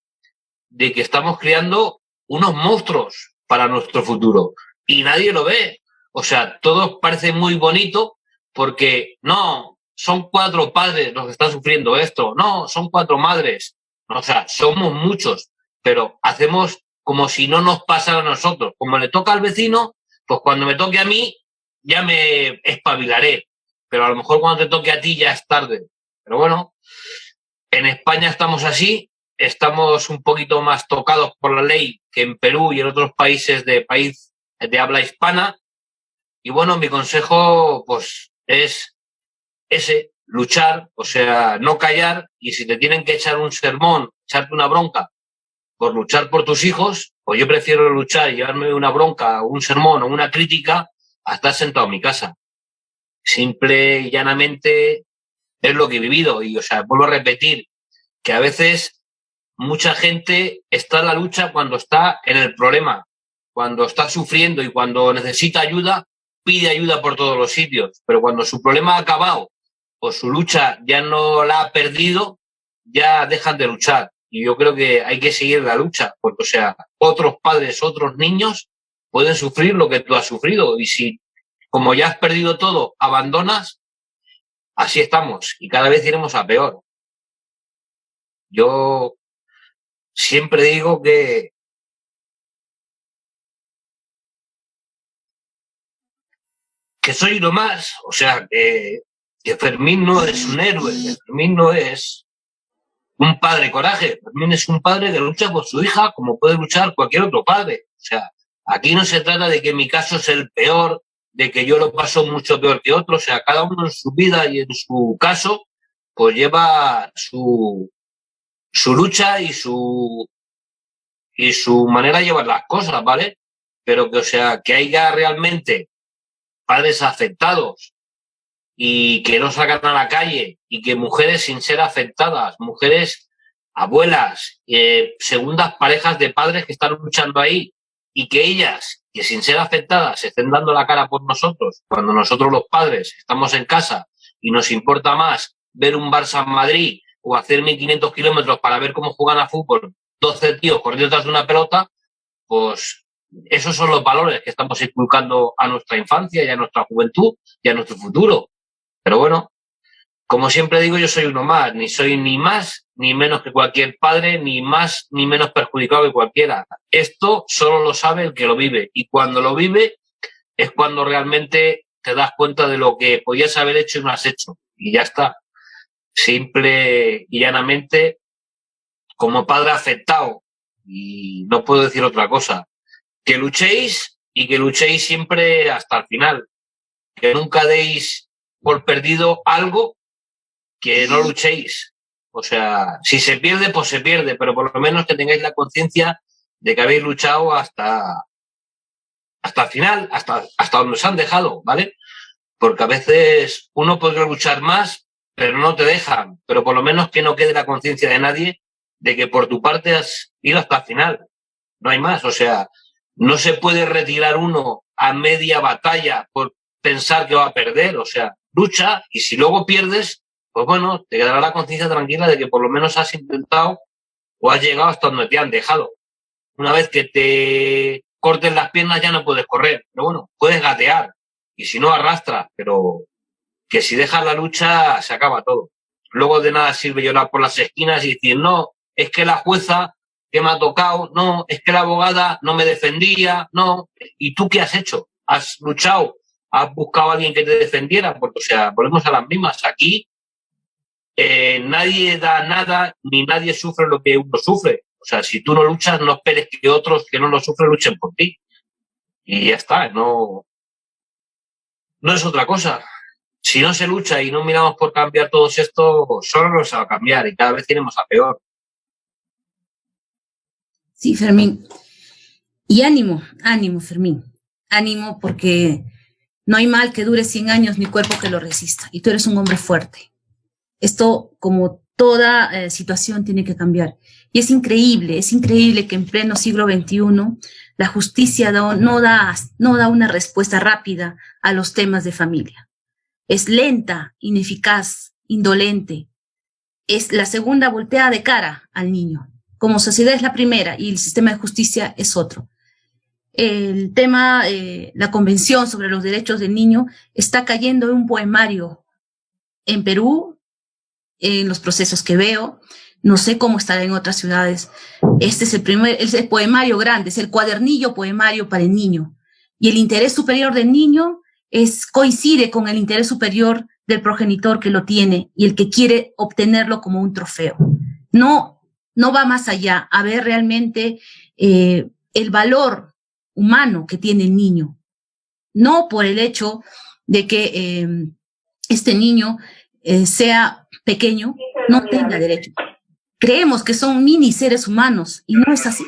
de que estamos creando unos monstruos para nuestro futuro y nadie lo ve. O sea, todo parece muy bonito porque no, son 4 padres los que están sufriendo esto, no, son 4 madres. O sea, somos muchos, pero hacemos como si no nos pasara a nosotros. Como le toca al vecino, pues cuando me toque a mí ya me espabilaré, pero a lo mejor cuando te toque a ti ya es tarde. Pero bueno, en España estamos así, estamos un poquito más tocados por la ley que en Perú y en otros países de habla hispana. Y bueno, mi consejo pues es ese, luchar, o sea, no callar, y si te tienen que echar un sermón, echarte una bronca por luchar por tus hijos, pues yo prefiero luchar y llevarme una bronca, un sermón o una crítica a estar sentado en mi casa. Simple y llanamente es lo que he vivido. Y, o sea, vuelvo a repetir que a veces mucha gente está en la lucha cuando está en el problema, cuando está sufriendo y cuando necesita ayuda, pide ayuda por todos los sitios. Pero cuando su problema ha acabado o su lucha ya no la ha perdido, ya dejan de luchar. Y yo creo que hay que seguir la lucha, porque, o sea, otros padres, otros niños pueden sufrir lo que tú has sufrido. Y si, como ya has perdido todo, abandonas, así estamos y cada vez iremos a peor. Yo siempre digo que soy uno más, o sea, que Fermín no es un héroe, que Fermín no es un padre coraje, Fermín es un padre que lucha por su hija como puede luchar cualquier otro padre. O sea, aquí no se trata de que mi caso es el peor, de que yo lo paso mucho peor que otro. O sea, cada uno en su vida y en su caso, pues lleva su lucha y su manera de llevar las cosas, ¿vale? Pero que, o sea, que haya realmente padres afectados y que no salgan a la calle, y que mujeres sin ser afectadas, mujeres abuelas, segundas parejas de padres que están luchando ahí, y que ellas, que sin ser afectadas, se estén dando la cara por nosotros, cuando nosotros los padres estamos en casa y nos importa más ver un Barça en Madrid o hacer 1.500 kilómetros para ver cómo juegan a fútbol 12 tíos corriendo detrás de una pelota, pues esos son los valores que estamos inculcando a nuestra infancia y a nuestra juventud y a nuestro futuro. Pero bueno, como siempre digo, yo soy uno más, ni soy ni más ni menos que cualquier padre, ni más ni menos perjudicado que cualquiera. Esto solo lo sabe el que lo vive, y cuando lo vive es cuando realmente te das cuenta de lo que podías haber hecho y no has hecho. Y ya está. Simple y llanamente, como padre afectado, y no puedo decir otra cosa, que luchéis y que luchéis siempre hasta el final. Que nunca deis por perdido algo, que no luchéis. O sea, si se pierde, pues se pierde, pero por lo menos que tengáis la conciencia de que habéis luchado hasta el final, hasta donde os han dejado, ¿vale? Porque a veces uno podría luchar más, pero no te dejan. Pero por lo menos que no quede la conciencia de nadie de que por tu parte has ido hasta el final. No hay más. O sea, no se puede retirar uno a media batalla por pensar que va a perder. O sea, lucha y si luego pierdes, pues bueno, te quedará la conciencia tranquila de que por lo menos has intentado o has llegado hasta donde te han dejado. Una vez que te corten las piernas ya no puedes correr. Pero bueno, puedes gatear. Y si no, arrastras, pero que si dejas la lucha se acaba todo. Luego de nada sirve llorar por las esquinas y decir, no, es que la jueza que me ha tocado, no, es que la abogada no me defendía, no. ¿Y tú qué has hecho? ¿Has luchado? ¿Has buscado a alguien que te defendiera? Porque, o sea, volvemos a las mismas. Aquí nadie da nada ni nadie sufre lo que uno sufre. O sea, si tú no luchas, no esperes que otros que no lo sufren luchen por ti. Y ya está, no es otra cosa. Si no se lucha y no miramos por cambiar todo esto, solo no se va a cambiar y cada vez iremos a peor. Sí, Fermín. Y ánimo, Fermín. Ánimo porque no hay mal que dure 100 años ni cuerpo que lo resista. Y tú eres un hombre fuerte. Esto, como toda situación, tiene que cambiar. Y es increíble que en pleno siglo XXI la justicia no da una respuesta rápida a los temas de familia. Es lenta, ineficaz, indolente. Es la segunda volteada de cara al niño. Como sociedad es la primera y el sistema de justicia es otro. El tema, la Convención sobre los Derechos del Niño está cayendo en un poemario en Perú, en los procesos que veo. No sé cómo estará en otras ciudades. Este es el poemario grande, es el cuadernillo poemario para el niño. Y el interés superior del niño coincide con el interés superior del progenitor que lo tiene y el que quiere obtenerlo como un trofeo. No va más allá a ver realmente el valor humano que tiene el niño. No por el hecho de que este niño sea pequeño, no tenga derecho. Creemos que son mini seres humanos y no es así.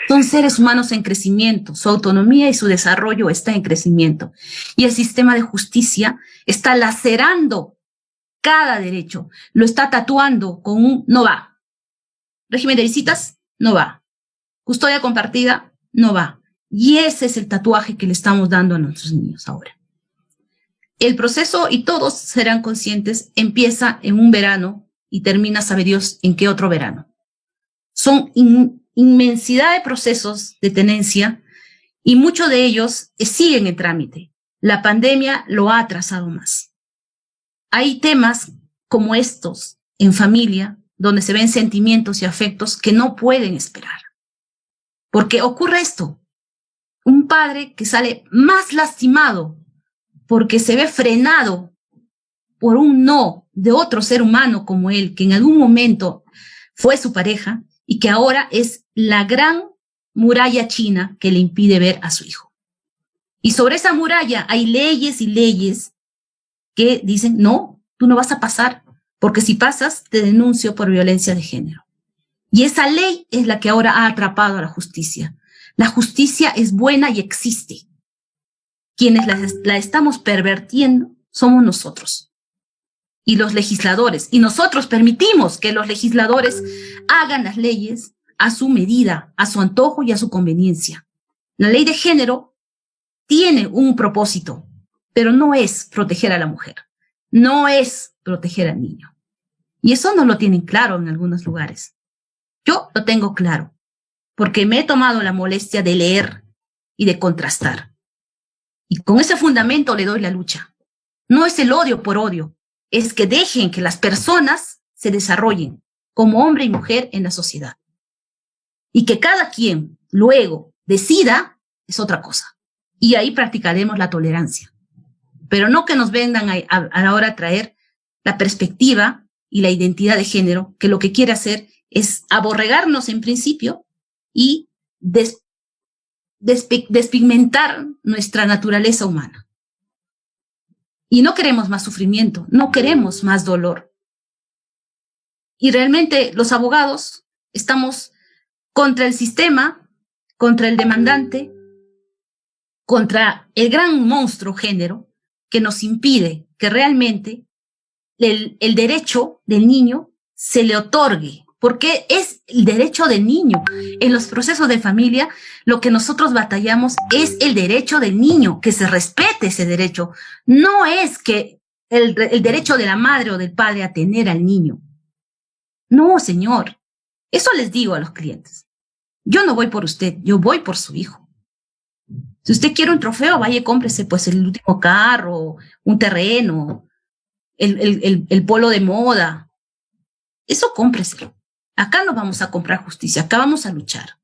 Son seres humanos en crecimiento, su autonomía y su desarrollo está en crecimiento. Y el sistema de justicia está lacerando cada derecho, lo está tatuando con un no va. Régimen de visitas, no va. Custodia compartida, no va. Y ese es el tatuaje que le estamos dando a nuestros niños ahora. El proceso, y todos serán conscientes, empieza en un verano y termina, sabe Dios, en qué otro verano. Son inmensidad de procesos de tenencia y muchos de ellos siguen en trámite. La pandemia lo ha atrasado más. Hay temas como estos en familia donde se ven sentimientos y afectos que no pueden esperar. Porque ocurre esto. Un padre que sale más lastimado porque se ve frenado por un no de otro ser humano como él, que en algún momento fue su pareja y que ahora es la gran muralla china que le impide ver a su hijo. Y sobre esa muralla hay leyes y leyes que dicen, no, tú no vas a pasar, porque si pasas te denuncio por violencia de género. Y esa ley es la que ahora ha atrapado a la justicia. La justicia es buena y existe. Quienes la estamos pervirtiendo somos nosotros y los legisladores. Y nosotros permitimos que los legisladores hagan las leyes a su medida, a su antojo y a su conveniencia. La ley de género tiene un propósito, pero no es proteger a la mujer, no es proteger al niño. Y eso no lo tienen claro en algunos lugares. Yo lo tengo claro, porque me he tomado la molestia de leer y de contrastar. Y con ese fundamento le doy la lucha. No es el odio por odio, es que dejen que las personas se desarrollen como hombre y mujer en la sociedad. Y que cada quien luego decida es otra cosa. Y ahí practicaremos la tolerancia. Pero no que nos vengan a la hora de traer la perspectiva y la identidad de género, que lo que quiere hacer es aborregarnos en principio y despigmentar nuestra naturaleza humana. Y no queremos más sufrimiento, no queremos más dolor. Y realmente los abogados estamos contra el sistema, contra el demandante, contra el gran monstruo género que nos impide que realmente el derecho del niño se le otorgue, porque es el derecho del niño. En los procesos de familia, lo que nosotros batallamos es el derecho del niño, que se respete ese derecho. No es que el derecho de la madre o del padre a tener al niño. No, señor. Eso les digo a los clientes. Yo no voy por usted, yo voy por su hijo. Si usted quiere un trofeo, vaya y cómprese pues el último carro, un terreno, el polo de moda. Eso cómpreselo. Acá no vamos a comprar justicia, acá vamos a luchar.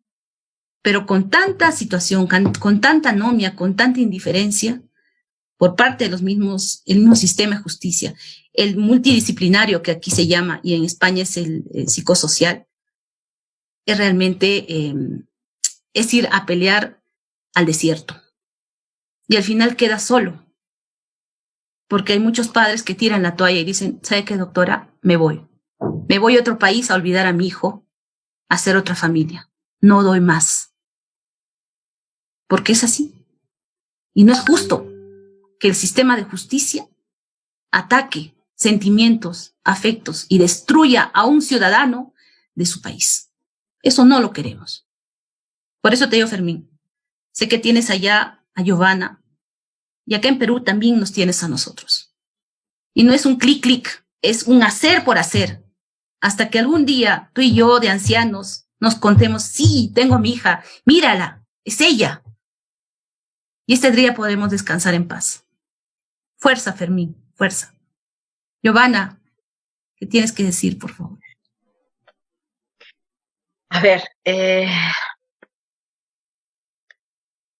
Pero con tanta situación, con tanta anomia, con tanta indiferencia por parte de el mismo sistema de justicia, el multidisciplinario que aquí se llama y en España es el psicosocial, es realmente es ir a pelear al desierto. Y al final queda solo. Porque hay muchos padres que tiran la toalla y dicen, ¿sabe qué, doctora? Me voy. Me voy a otro país a olvidar a mi hijo, a hacer otra familia. No doy más. Porque es así. Y no es justo que el sistema de justicia ataque sentimientos, afectos y destruya a un ciudadano de su país. Eso no lo queremos. Por eso te digo, Fermín, sé que tienes allá a Giovanna y acá en Perú también nos tienes a nosotros. Y no es un clic, es un hacer por hacer. Hasta que algún día tú y yo de ancianos nos contemos, sí, tengo a mi hija, mírala, es ella. Y este día podremos descansar en paz. Fuerza, Fermín, fuerza. Giovanna, ¿qué tienes que decir, por favor? A ver,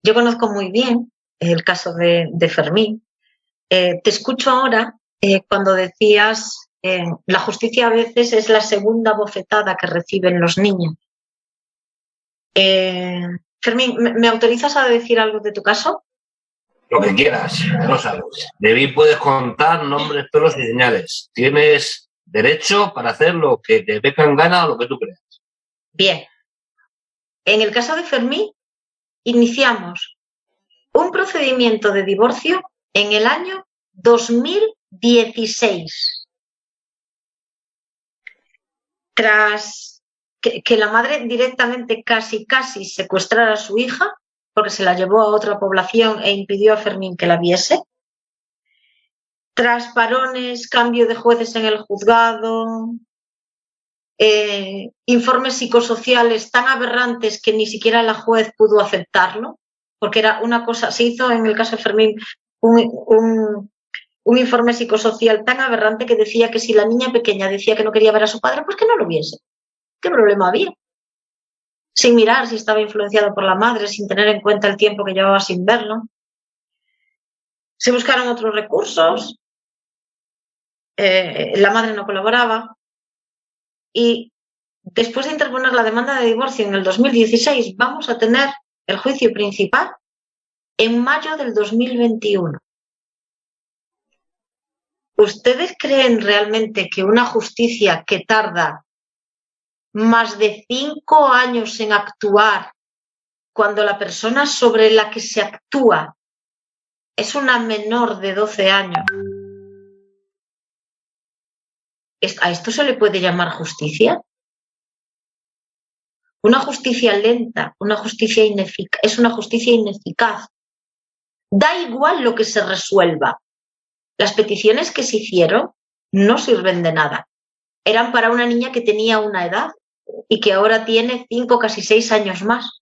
yo conozco muy bien el caso de Fermín. Te escucho ahora cuando decías la justicia a veces es la segunda bofetada que reciben los niños. Fermín, ¿me autorizas a decir algo de tu caso? Lo que quieras, ya lo sabes. De mí puedes contar nombres, pelos y señales. Tienes derecho para hacer lo que te venga en gana o lo que tú creas. Bien. En el caso de Fermín, iniciamos un procedimiento de divorcio en el año 2016. Tras que la madre directamente casi secuestrara a su hija, porque se la llevó a otra población e impidió a Fermín que la viese. Tras parones, cambio de jueces en el juzgado, informes psicosociales tan aberrantes que ni siquiera la juez pudo aceptarlo, porque era una cosa, se hizo en el caso de Fermín un informe psicosocial tan aberrante que decía que si la niña pequeña decía que no quería ver a su padre, pues que no lo viese. ¿Qué problema había? Sin mirar si estaba influenciado por la madre, sin tener en cuenta el tiempo que llevaba sin verlo. Se buscaron otros recursos, la madre no colaboraba y después de interponer la demanda de divorcio en el 2016 vamos a tener el juicio principal en mayo del 2021. ¿Ustedes creen realmente que una justicia que tarda más de 5 años en actuar cuando la persona sobre la que se actúa es una menor de 12 años? ¿A esto se le puede llamar justicia? Una justicia lenta, una justicia ineficaz, es una justicia ineficaz. Da igual lo que se resuelva. Las peticiones que se hicieron no sirven de nada. Eran para una niña que tenía una edad y que ahora tiene 5, casi 6 años más.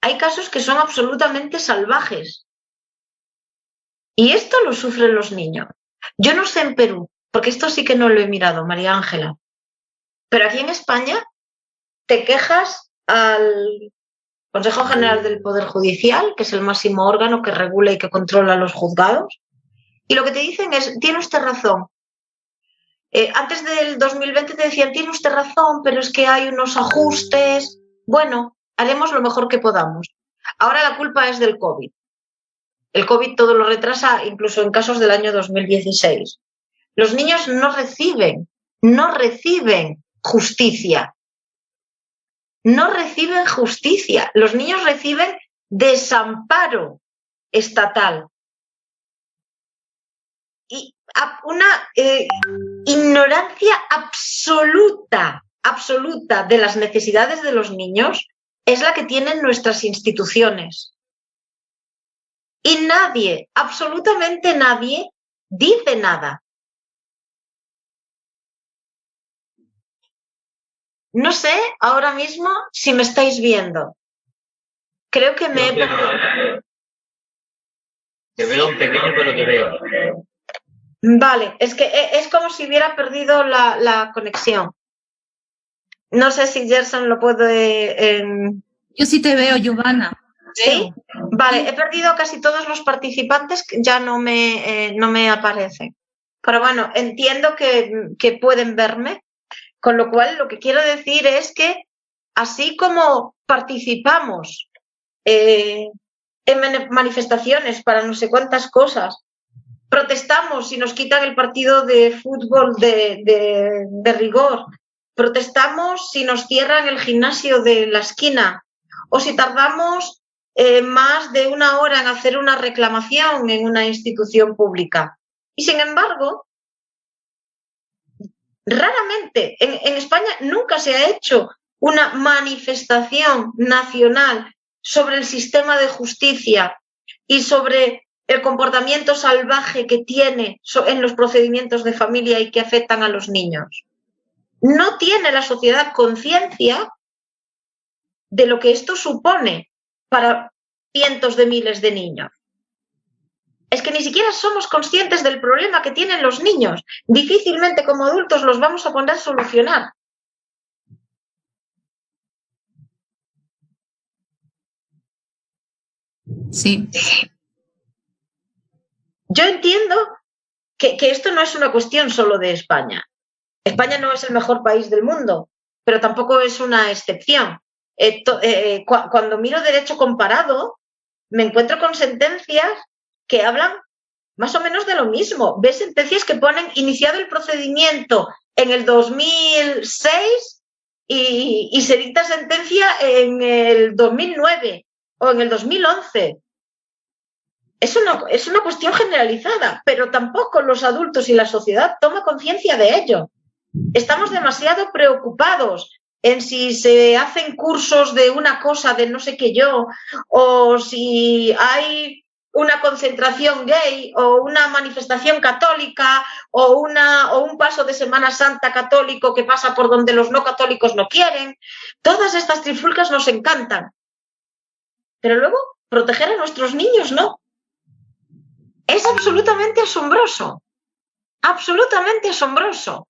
Hay casos que son absolutamente salvajes. Y esto lo sufren los niños. Yo no sé en Perú, porque esto sí que no lo he mirado, María Ángela. Pero aquí en España te quejas al Consejo General del Poder Judicial, que es el máximo órgano que regula y que controla los juzgados, y lo que te dicen es, tiene usted razón. Antes del 2020 te decían, tiene usted razón, pero es que hay unos ajustes. Bueno, haremos lo mejor que podamos. Ahora la culpa es del COVID. El COVID todo lo retrasa, incluso en casos del año 2016. Los niños no reciben justicia. No reciben justicia. Los niños reciben desamparo estatal. Y una ignorancia absoluta de las necesidades de los niños es la que tienen nuestras instituciones. Y nadie, absolutamente nadie, dice nada. No sé ahora mismo si me estáis viendo. Creo que me he perdido. Te veo un pequeño, pero te veo. Vale, es que es como si hubiera perdido la conexión. No sé si Gerson lo puede... Yo sí te veo, Giovanna. ¿Sí? Vale, he perdido casi todos los participantes, ya no me aparecen. Pero bueno, entiendo que pueden verme, con lo cual lo que quiero decir es que así como participamos en manifestaciones para no sé cuántas cosas, protestamos si nos quitan el partido de fútbol de rigor, protestamos si nos cierran el gimnasio de la esquina o si tardamos más de 1 hora en hacer una reclamación en una institución pública. Y sin embargo, raramente, en España nunca se ha hecho una manifestación nacional sobre el sistema de justicia y sobre el comportamiento salvaje que tiene en los procedimientos de familia y que afectan a los niños. No tiene la sociedad conciencia de lo que esto supone para cientos de miles de niños. Es que ni siquiera somos conscientes del problema que tienen los niños. Difícilmente como adultos los vamos a poder solucionar. Sí. Yo entiendo que esto no es una cuestión solo de España. España no es el mejor país del mundo, pero tampoco es una excepción. Cuando miro derecho comparado, me encuentro con sentencias que hablan más o menos de lo mismo. Ves sentencias que ponen iniciado el procedimiento en el 2006 y se dicta sentencia en el 2009 o en el 2011. Es una cuestión generalizada, pero tampoco los adultos y la sociedad toman conciencia de ello. Estamos demasiado preocupados en si se hacen cursos de una cosa, de no sé qué yo, o si hay una concentración gay o una manifestación católica o un paso de Semana Santa católico que pasa por donde los no católicos no quieren. Todas estas trifulcas nos encantan. Pero luego, proteger a nuestros niños no. Es absolutamente asombroso. Absolutamente asombroso.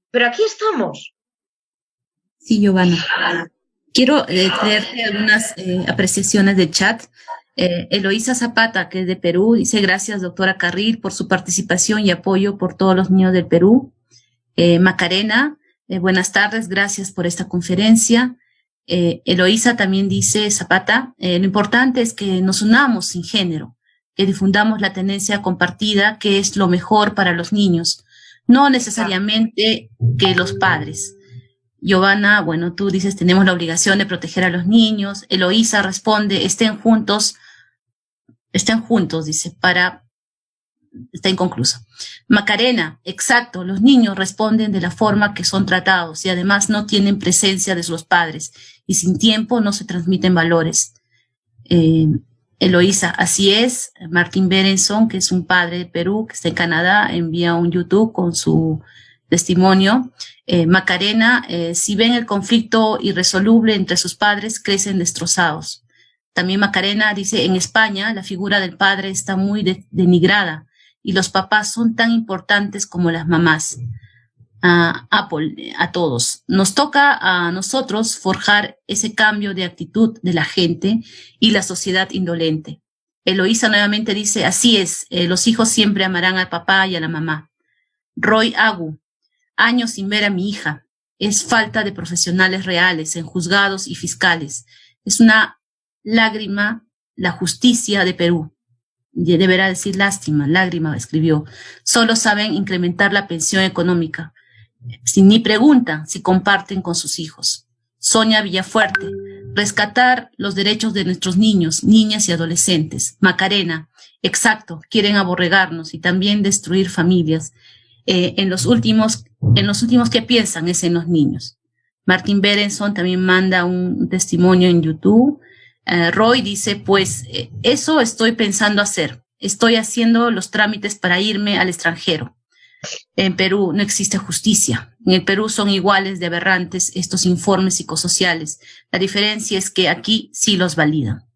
Pero aquí estamos. Sí, Giovanna. Quiero leerte algunas apreciaciones de chat. Eloísa Zapata, que es de Perú, dice: gracias, doctora Carril, por su participación y apoyo por todos los niños del Perú. Macarena, buenas tardes, gracias por esta conferencia. Eloísa también dice, Zapata, lo importante es que nos unamos sin género, que difundamos la tendencia compartida, que es lo mejor para los niños, no necesariamente que los padres. Giovanna, bueno, tú dices, tenemos la obligación de proteger a los niños. Eloísa responde, estén juntos, dice, está inconcluso. Macarena, exacto, los niños responden de la forma que son tratados y además no tienen presencia de sus padres y sin tiempo no se transmiten valores. Eloísa, así es. Martín Berenson, que es un padre de Perú, que está en Canadá, envía un YouTube con su testimonio. Macarena, si ven el conflicto irresoluble entre sus padres, crecen destrozados. También Macarena dice, en España la figura del padre está muy denigrada y los papás son tan importantes como las mamás. A todos. Nos toca a nosotros forjar ese cambio de actitud de la gente y la sociedad indolente. Eloísa nuevamente dice, así es, los hijos siempre amarán al papá y a la mamá. Roy Agu, años sin ver a mi hija. es falta de profesionales reales en juzgados y fiscales. Es una lágrima la justicia de Perú. Deberá decir lástima, lágrima, escribió. Solo saben incrementar la pensión económica. Ni preguntan si comparten con sus hijos. Sonia Villafuerte, rescatar los derechos de nuestros niños, niñas y adolescentes. Macarena, exacto, quieren aborregarnos y también destruir familias. En los últimos que piensan es en los niños. Martín Berenson también manda un testimonio en YouTube. Roy dice, pues eso estoy pensando hacer. Estoy haciendo los trámites para irme al extranjero. En Perú no existe justicia. En el Perú son iguales de aberrantes estos informes psicosociales. La diferencia es que aquí sí los validan.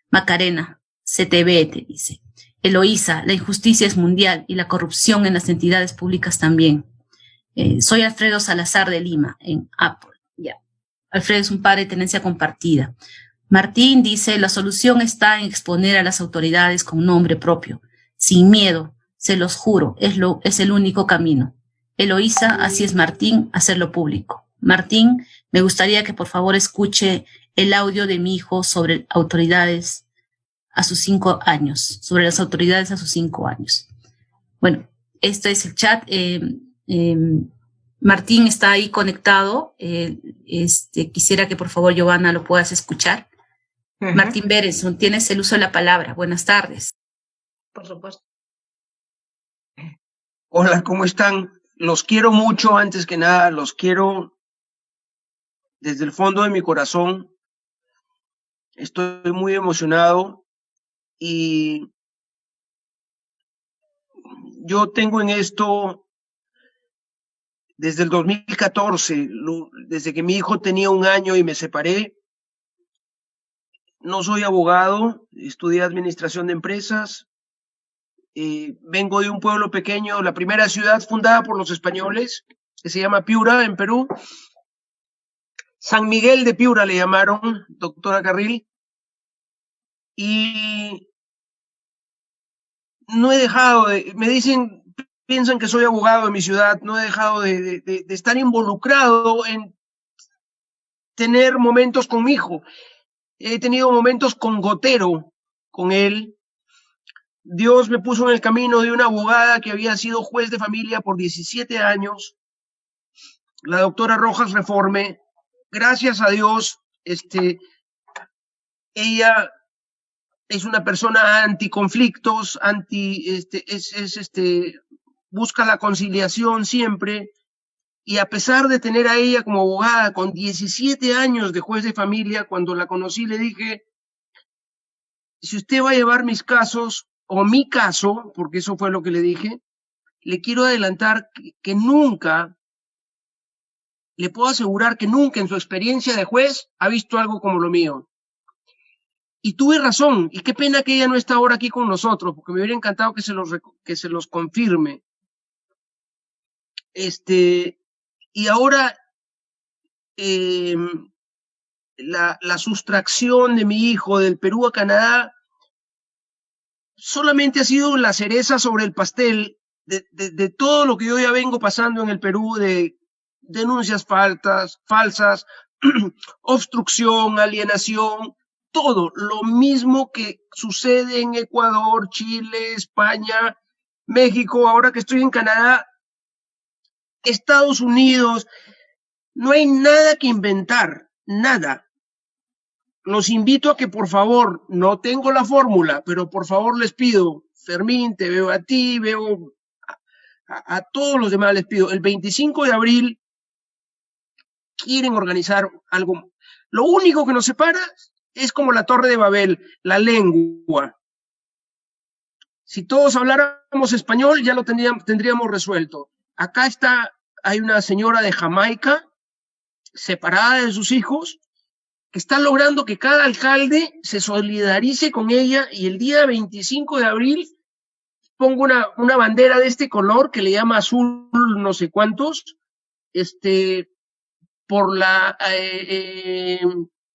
Macarena, CTV, te dice. Eloísa, la injusticia es mundial y la corrupción en las entidades públicas también. Soy Alfredo Salazar de Lima, en Apple. Ya. Alfredo es un padre de tenencia compartida. Martín dice, la solución está en exponer a las autoridades con nombre propio, sin miedo, se los juro, es el único camino. Eloísa, así es Martín, hacerlo público. Martín, me gustaría que por favor escuche el audio de mi hijo sobre autoridades a sus 5 años, sobre las autoridades a sus 5 años. Bueno, este es el chat. Martín está ahí conectado. Quisiera que por favor, Giovanna, lo puedas escuchar. Martín Berenson, tienes el uso de la palabra. Buenas tardes. Por supuesto. Hola, ¿cómo están? Los quiero mucho, antes que nada, los quiero desde el fondo de mi corazón. Estoy muy emocionado y yo tengo en esto desde el 2014, desde que mi hijo tenía 1 año y me separé. No soy abogado, estudié administración de empresas. Vengo de un pueblo pequeño, la primera ciudad fundada por los españoles, que se llama Piura, en Perú. San Miguel de Piura le llamaron, doctora Carril. Y no he dejado de, piensan que soy abogado de mi ciudad, no he dejado de estar involucrado en tener momentos con mi hijo. He tenido momentos con gotero con él. Dios me puso en el camino de una abogada que había sido juez de familia por 17 años, la doctora Rojas Reforme. Gracias a Dios, ella es una persona anticonflictos, busca la conciliación siempre, y a pesar de tener a ella como abogada con 17 años de juez de familia, cuando la conocí le dije, si usted va a llevar mis casos, o mi caso, porque eso fue lo que le dije, le quiero adelantar que nunca, le puedo asegurar que nunca en su experiencia de juez ha visto algo como lo mío. Y tuve razón, y qué pena que ella no está ahora aquí con nosotros, porque me hubiera encantado que se los confirme. Y ahora la sustracción de mi hijo del Perú a Canadá solamente ha sido la cereza sobre el pastel de todo lo que yo ya vengo pasando en el Perú, de denuncias falsas, obstrucción, alienación, todo lo mismo que sucede en Ecuador, Chile, España, México, ahora que estoy en Canadá, Estados Unidos. No hay nada que inventar, nada. Los invito a que por favor, no tengo la fórmula, pero por favor les pido, Fermín, te veo a ti, veo a todos los demás, les pido, el 25 de abril quieren organizar algo. Lo único que nos separa es como la Torre de Babel, la lengua. Si todos habláramos español, ya lo tendríamos resuelto. Acá hay una señora de Jamaica, separada de sus hijos, que está logrando que cada alcalde se solidarice con ella, y el día 25 de abril pongo una bandera de este color que le llama azul no sé cuántos, por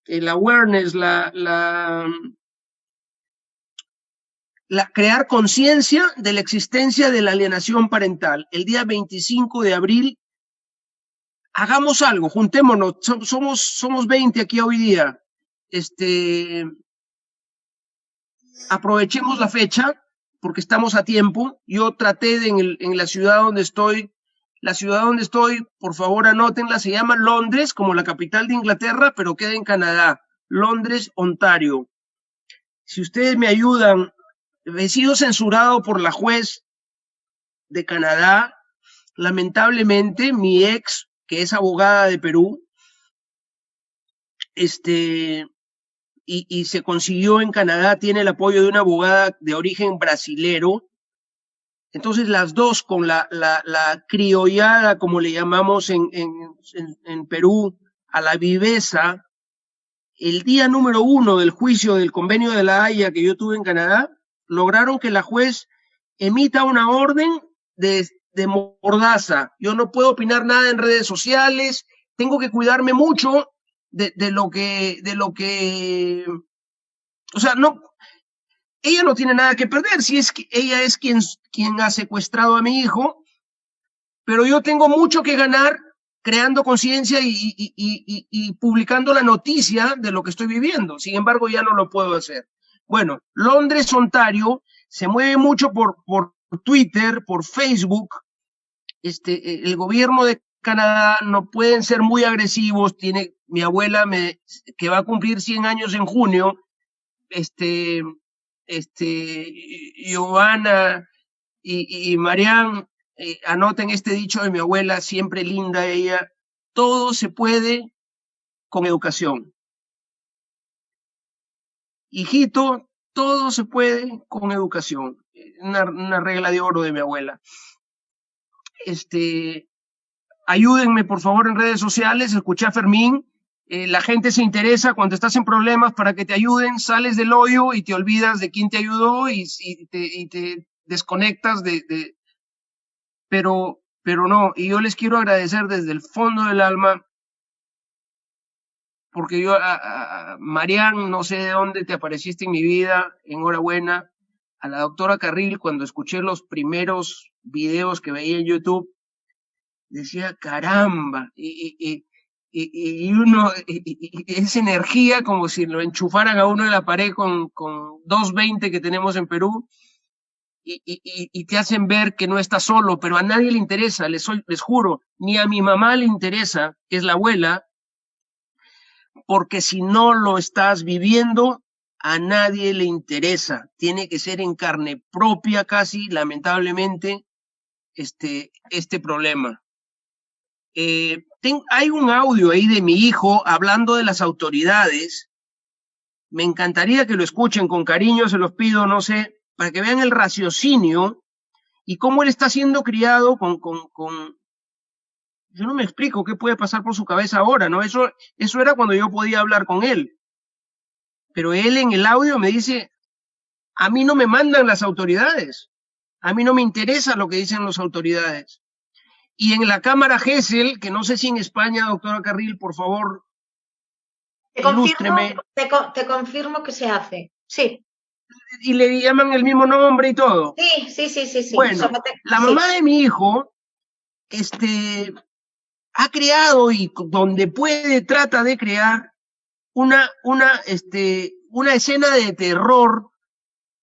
el awareness, crear conciencia de la existencia de la alienación parental. El día 25 de abril hagamos algo, juntémonos, somos 20 aquí hoy día. Aprovechemos la fecha, porque estamos a tiempo. Yo traté en la ciudad donde estoy, por favor anótenla, se llama Londres, como la capital de Inglaterra, pero queda en Canadá. Londres, Ontario. Si ustedes me ayudan, he sido censurado por la juez de Canadá. Lamentablemente, mi ex, que es abogada de Perú, y se consiguió en Canadá, tiene el apoyo de una abogada de origen brasilero. Entonces las dos con la criollada, como le llamamos en Perú, a la viveza, el día número 1 del juicio del Convenio de la Haya que yo tuve en Canadá, lograron que la juez emita una orden de mordaza. Yo no puedo opinar nada en redes sociales, tengo que cuidarme mucho de lo que, o sea, no, ella no tiene nada que perder, si es que ella es quien ha secuestrado a mi hijo, pero yo tengo mucho que ganar creando conciencia y publicando la noticia de lo que estoy viviendo. Sin embargo, ya no lo puedo hacer. Bueno, Londres, Ontario, se mueve mucho por Twitter, por Facebook. El gobierno de Canadá no pueden ser muy agresivos. Tiene mi abuela que va a cumplir 100 años en junio. Giovanna y Marian, anoten este dicho de mi abuela, siempre linda ella: todo se puede con educación. Hijito, todo se puede con educación. Una regla de oro de mi abuela. Ayúdenme, por favor, en redes sociales. Escuché a Fermín. La gente se interesa cuando estás en problemas para que te ayuden. Sales del hoyo y te olvidas de quién te ayudó y te desconectas pero no. Y yo les quiero agradecer desde el fondo del alma, porque yo, Marian, no sé de dónde te apareciste en mi vida, enhorabuena. A la doctora Carril, cuando escuché los primeros videos que veía en YouTube, decía, caramba, y esa energía como si lo enchufaran a uno en la pared con 220 que tenemos en Perú, y te hacen ver que no estás solo, pero a nadie le interesa, les juro, ni a mi mamá le interesa, que es la abuela, porque si no lo estás viviendo, a nadie le interesa. Tiene que ser en carne propia casi, lamentablemente, este problema. Hay un audio ahí de mi hijo hablando de las autoridades. Me encantaría que lo escuchen con cariño, se los pido, no sé, para que vean el raciocinio y cómo él está siendo criado con yo no me explico qué puede pasar por su cabeza ahora, ¿no? Eso era cuando yo podía hablar con él. Pero él en el audio me dice, a mí no me mandan las autoridades, a mí no me interesa lo que dicen las autoridades. Y en la cámara Gesell, que no sé si en España, doctora Carril, por favor, ilústreme. Te confirmo que se hace, sí. Y le llaman el mismo nombre y todo. Sí. Bueno, la mamá de mi hijo, ha creado y donde puede trata de crear una escena de terror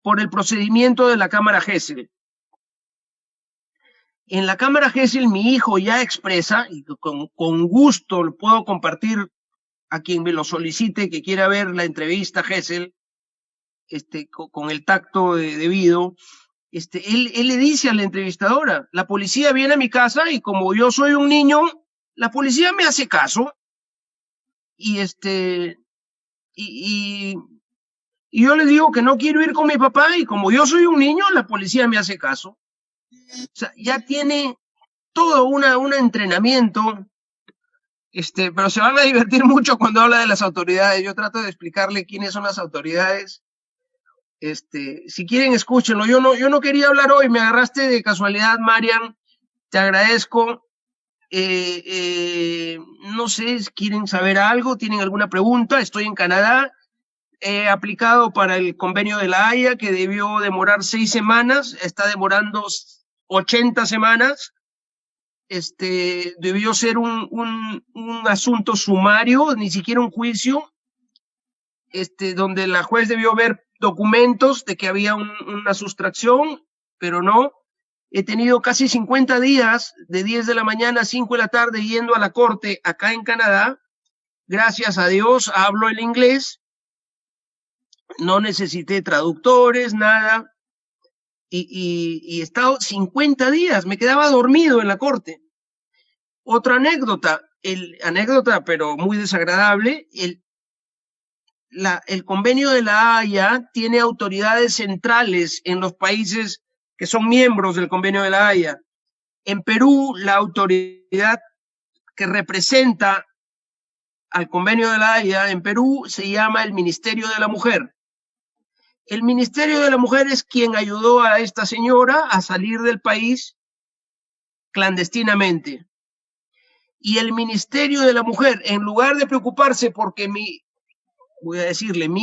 por el procedimiento de la cámara Gesell. En la cámara Gesell mi hijo ya expresa, y con gusto lo puedo compartir a quien me lo solicite, que quiera ver la entrevista Gesell, con el tacto debido. Él le dice a la entrevistadora, la policía viene a mi casa y como yo soy un niño, la policía me hace caso, y yo le digo que no quiero ir con mi papá, y como yo soy un niño, la policía me hace caso. O sea, ya tiene todo un entrenamiento, pero se van a divertir mucho cuando habla de las autoridades. Yo trato de explicarle quiénes son las autoridades. Si quieren, escúchenlo. Yo no quería hablar hoy, me agarraste de casualidad, Marian, te agradezco. No sé, ¿quieren saber algo? ¿Tienen alguna pregunta? Estoy en Canadá, he aplicado para el convenio de la Haya, que debió demorar 6 semanas, está demorando 80 semanas. debió ser un asunto sumario, ni siquiera un juicio, donde la juez debió ver documentos de que había una sustracción, pero no. He tenido casi 50 días, de 10 de la mañana a 5 de la tarde, yendo a la corte acá en Canadá. Gracias a Dios hablo el inglés, no necesité traductores, nada, y he estado 50 días, me quedaba dormido en la corte. Otra anécdota, pero muy desagradable, el convenio de la Haya tiene autoridades centrales en los países que son miembros del convenio de la Haya. En Perú, la autoridad que representa al convenio de la Haya en Perú se llama el Ministerio de la Mujer. El Ministerio de la Mujer es quien ayudó a esta señora a salir del país clandestinamente. Y el Ministerio de la Mujer, en lugar de preocuparse porque mi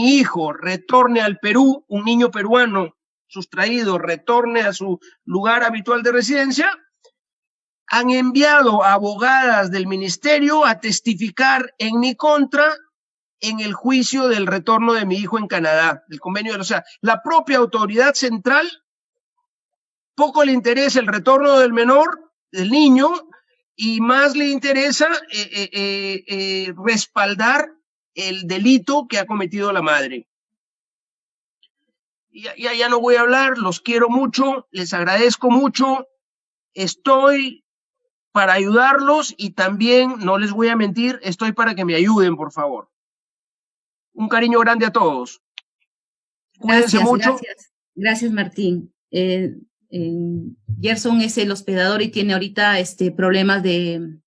hijo retorne al Perú, un niño peruano sustraído retorne a su lugar habitual de residencia, han enviado abogadas del ministerio a testificar en mi contra en el juicio del retorno de mi hijo en Canadá, del convenio o sea, la propia autoridad central poco le interesa el retorno del menor, del niño, y más le interesa respaldar el delito que ha cometido la madre. Ya no voy a hablar, los quiero mucho, les agradezco mucho, estoy para ayudarlos y también, no les voy a mentir, estoy para que me ayuden, por favor. Un cariño grande a todos. Cuídense mucho. Gracias, Martín. Gerson es el hospedador y tiene ahorita problemas en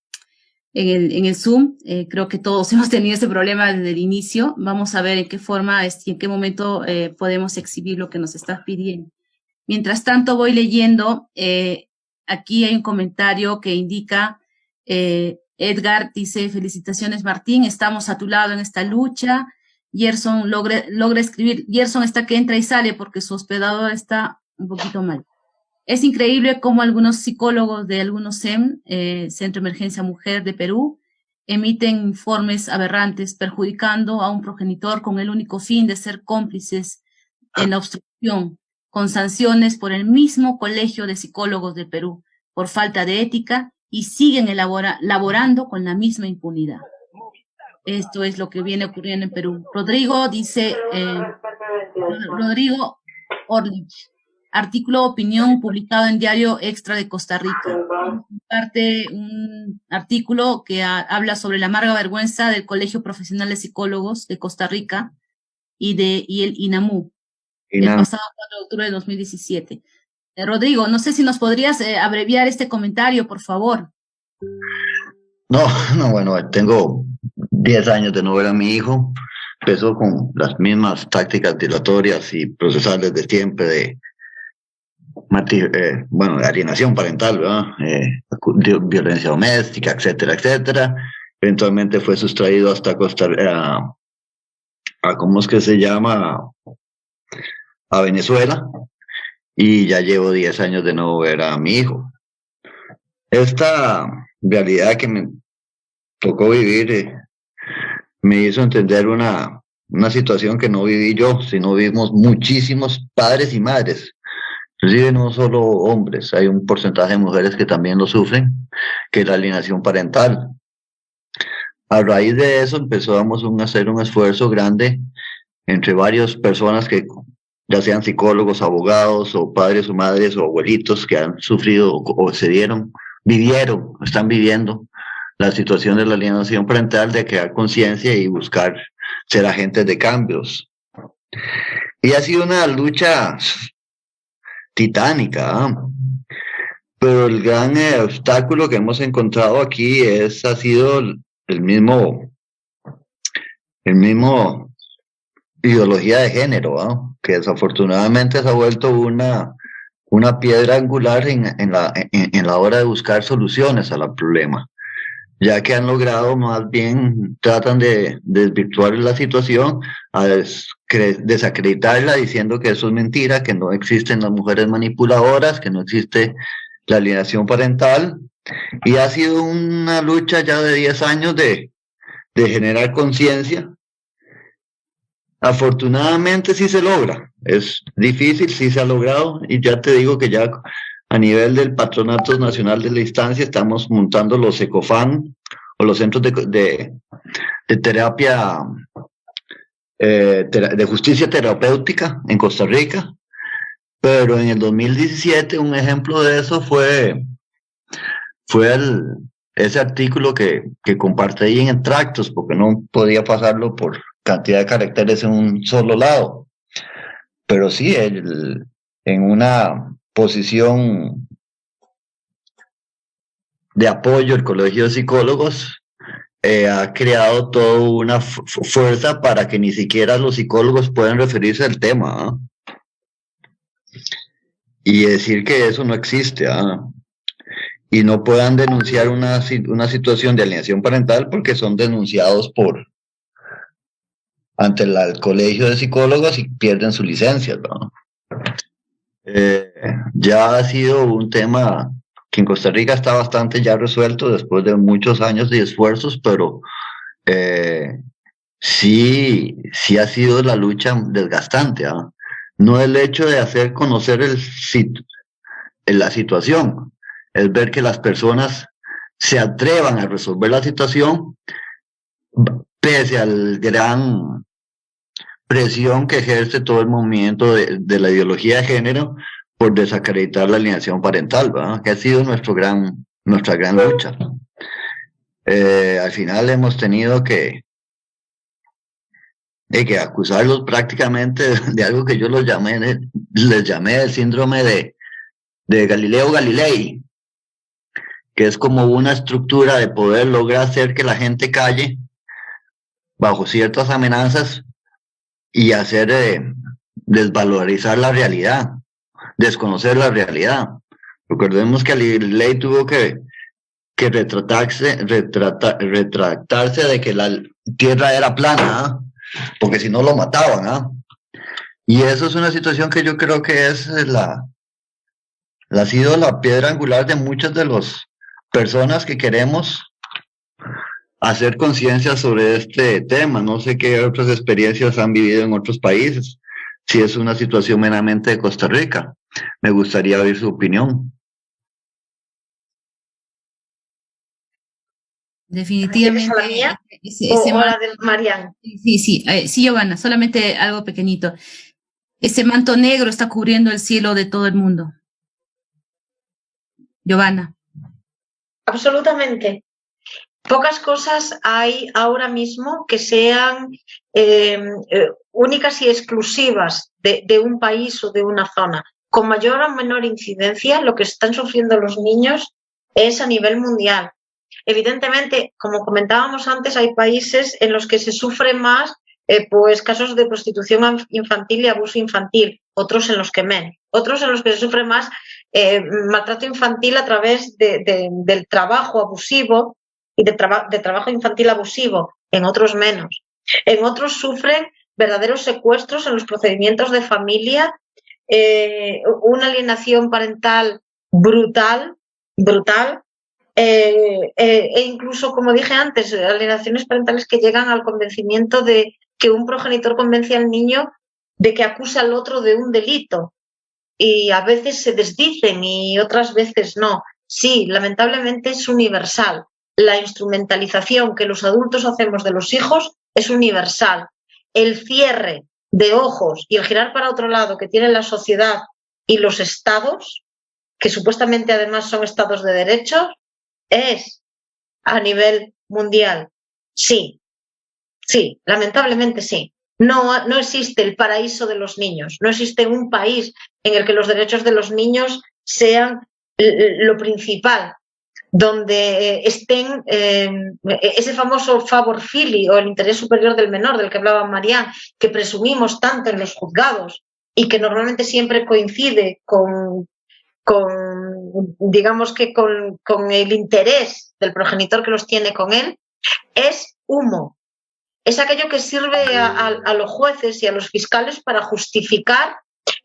el Zoom. Creo que todos hemos tenido ese problema desde el inicio. Vamos a ver en qué forma y en qué momento podemos exhibir lo que nos estás pidiendo. Mientras tanto, voy leyendo. Aquí hay un comentario que indica, Edgar dice, felicitaciones Martín, estamos a tu lado en esta lucha. Gerson logra escribir, Gerson está que entra y sale porque su hospedador está un poquito mal. Es increíble cómo algunos psicólogos de algunos CEM, Centro de Emergencia Mujer de Perú, emiten informes aberrantes perjudicando a un progenitor con el único fin de ser cómplices en la obstrucción, con sanciones por el mismo Colegio de Psicólogos de Perú, por falta de ética, y siguen laborando con la misma impunidad. Esto es lo que viene ocurriendo en Perú. Rodrigo dice, Rodrigo Orlich, artículo opinión publicado en Diario Extra de Costa Rica. Comparte un artículo que habla sobre la amarga vergüenza del Colegio Profesional de Psicólogos de Costa Rica y el INAMU. El pasado 4 de octubre de 2017. Rodrigo, no sé si nos podrías abreviar este comentario, por favor. No, bueno, tengo 10 años de no ver a mi hijo. Empezó con las mismas tácticas dilatorias y procesales de siempre, de alienación parental, ¿verdad? Violencia doméstica, etcétera, etcétera. Eventualmente fue sustraído hasta Costa Rica, ¿cómo es que se llama? A Venezuela, y ya llevo 10 años de no ver a mi hijo. Esta realidad que me tocó vivir me hizo entender una situación que no viví yo, sino vimos muchísimos padres y madres, inclusive no solo hombres, hay un porcentaje de mujeres que también lo sufren, que es la alienación parental. A raíz de eso empezamos a hacer un esfuerzo grande entre varias personas que ya sean psicólogos, abogados, o padres o madres, o abuelitos que han sufrido o están viviendo la situación de la alienación parental, de crear conciencia y buscar ser agentes de cambios. Y ha sido una lucha titánica, pero el gran obstáculo que hemos encontrado aquí ha sido el mismo ideología de género, que desafortunadamente se ha vuelto una piedra angular en la hora de buscar soluciones al problema, ya que han logrado, más bien tratan de desvirtuar la situación, a desacreditarla diciendo que eso es mentira, que no existen las mujeres manipuladoras, que no existe la alienación parental, Y ha sido una lucha ya de 10 años de generar conciencia. Afortunadamente sí se logra, es difícil, sí se ha logrado, y ya te digo que ya a nivel del Patronato Nacional de la Instancia estamos montando los ECOFAN o los centros de terapia, de justicia terapéutica en Costa Rica, pero en el 2017 un ejemplo de eso fue ese artículo que compartí en Tractos, porque no podía pasarlo por cantidad de caracteres en un solo lado. Pero sí, en una posición de apoyo, el Colegio de Psicólogos ha creado toda una fuerza para que ni siquiera los psicólogos puedan referirse al tema, y decir que eso no existe, y no puedan denunciar una situación de alienación parental porque son denunciados ante el Colegio de Psicólogos y pierden su licencia, ¿no? Ya ha sido un tema que en Costa Rica está bastante ya resuelto después de muchos años de esfuerzos, pero sí ha sido la lucha desgastante, no el hecho de hacer conocer la situación, es ver que las personas se atrevan a resolver la situación pese al gran presión que ejerce todo el movimiento de la ideología de género por desacreditar la alienación parental, ¿verdad? Que ha sido nuestra gran lucha. Al final hemos tenido que acusarlos prácticamente de algo que yo les llamé el síndrome de Galileo Galilei, que es como una estructura de poder lograr hacer que la gente calle bajo ciertas amenazas y hacer desvalorizar la realidad, desconocer la realidad. Recordemos que Galilei tuvo que retractarse de que la Tierra era plana, porque si no lo mataban, y eso es una situación que yo creo que es ha sido la piedra angular de muchas de las personas que queremos hacer conciencia sobre este tema. No sé qué otras experiencias han vivido en otros países, si es una situación meramente de Costa Rica. Me gustaría oír su opinión. Definitivamente. ¿La mía o la de Marian? Sí, Giovanna, solamente algo pequeñito. Ese manto negro está cubriendo el cielo de todo el mundo. Giovanna. Absolutamente. Pocas cosas hay ahora mismo que sean únicas y exclusivas de un país o de una zona. Con mayor o menor incidencia, lo que están sufriendo los niños es a nivel mundial. Evidentemente, como comentábamos antes, hay países en los que se sufre más pues casos de prostitución infantil y abuso infantil, otros en los que menos, otros en los que se sufre más maltrato infantil a través del trabajo abusivo y de trabajo infantil abusivo, en otros menos. En otros sufren verdaderos secuestros en los procedimientos de familia, una alienación parental brutal, e incluso, como dije antes, alienaciones parentales que llegan al convencimiento de que un progenitor convence al niño de que acusa al otro de un delito. Y a veces se desdicen y otras veces no. Sí, lamentablemente es universal. La instrumentalización que los adultos hacemos de los hijos es universal. El cierre de ojos y el girar para otro lado que tiene la sociedad y los estados, que supuestamente además son estados de derecho, es a nivel mundial. Sí, lamentablemente sí. No existe el paraíso de los niños, no existe un país en el que los derechos de los niños sean lo principal, donde estén ese famoso favor fili o el interés superior del menor del que hablaba Marian, que presumimos tanto en los juzgados y que normalmente siempre coincide con digamos que con el interés del progenitor que los tiene con él, es humo. Es aquello que sirve a los jueces y a los fiscales para justificar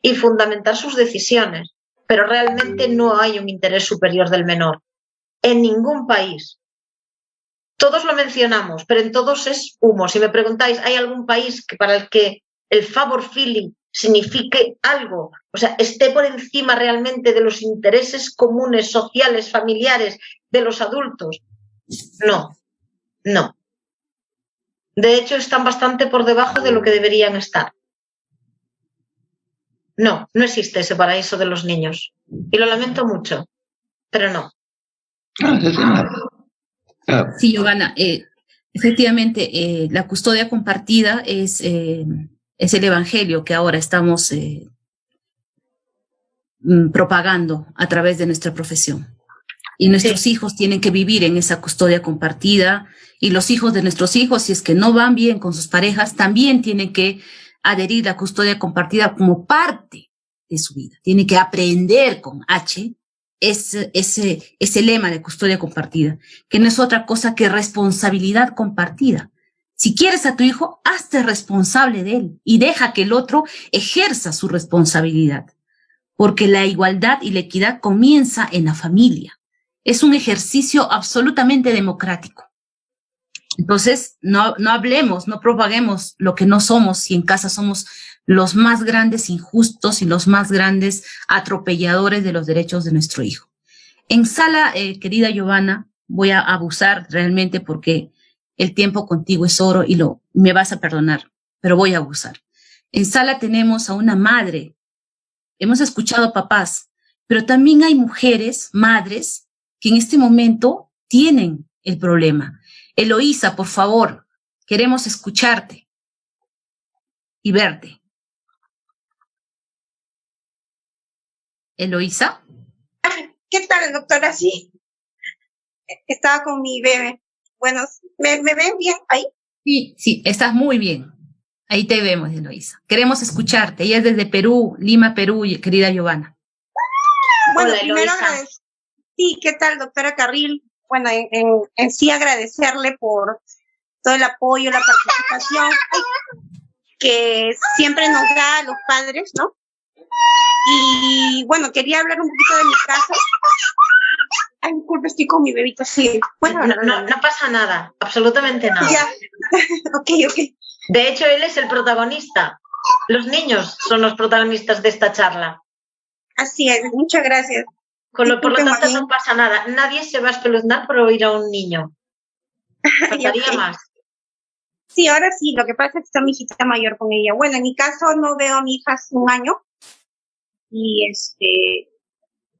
y fundamentar sus decisiones, pero realmente no hay un interés superior del menor. en ningún país. Todos lo mencionamos, pero en todos es humo. Si me preguntáis, ¿hay algún país para el que el favor fili signifique algo? O sea, esté por encima realmente de los intereses comunes, sociales, familiares de los adultos. No, no. De hecho, están bastante por debajo de lo que deberían estar. No, no existe ese paraíso de los niños. Y lo lamento mucho, pero no. Sí, Giovanna, efectivamente, la custodia compartida es el evangelio que ahora estamos propagando a través de nuestra profesión. Y nuestros hijos tienen que vivir en esa custodia compartida, y los hijos de nuestros hijos, si es que no van bien con sus parejas, también tienen que adherir a la custodia compartida como parte de su vida. Tienen que aprender con H ese lema de custodia compartida, que no es otra cosa que responsabilidad compartida. Si quieres a tu hijo, hazte responsable de él y deja que el otro ejerza su responsabilidad, porque la igualdad y la equidad comienza en la familia. Es un ejercicio absolutamente democrático. Entonces, no hablemos, no propaguemos lo que no somos, si en casa somos los más grandes injustos y los más grandes atropelladores de los derechos de nuestro hijo. En sala, querida Giovanna, voy a abusar realmente porque el tiempo contigo es oro y me vas a perdonar, pero voy a abusar. En sala tenemos a una madre. Hemos escuchado papás, pero también hay mujeres, madres, que en este momento tienen el problema. Eloísa, por favor, queremos escucharte y verte. Eloísa. ¿Qué tal, doctora? Sí, estaba con mi bebé. Bueno, ¿me ven bien ahí? Sí, estás muy bien. Ahí te vemos, Eloísa. Queremos escucharte. Ella es desde Perú, Lima, Perú, querida Giovanna. Bueno, Hola, primero Eloísa. Sí, ¿qué tal, doctora Carril? Bueno, en sí agradecerle por todo el apoyo, la participación que siempre nos da a los padres, ¿no? Y bueno, quería hablar un poquito de mi caso. Ay, disculpe, estoy con mi bebito, sí. Bueno, No pasa nada, absolutamente nada. Ya, ok. De hecho, él es el protagonista. Los niños son los protagonistas de esta charla. Así es, muchas gracias. Por lo tanto, no pasa nada. Nadie se va a espeluznar por oír a un niño. Faltaría más. Sí, ahora sí, lo que pasa es que está mi hijita mayor con ella. Bueno, en mi caso no veo a mi hija hace un año. Y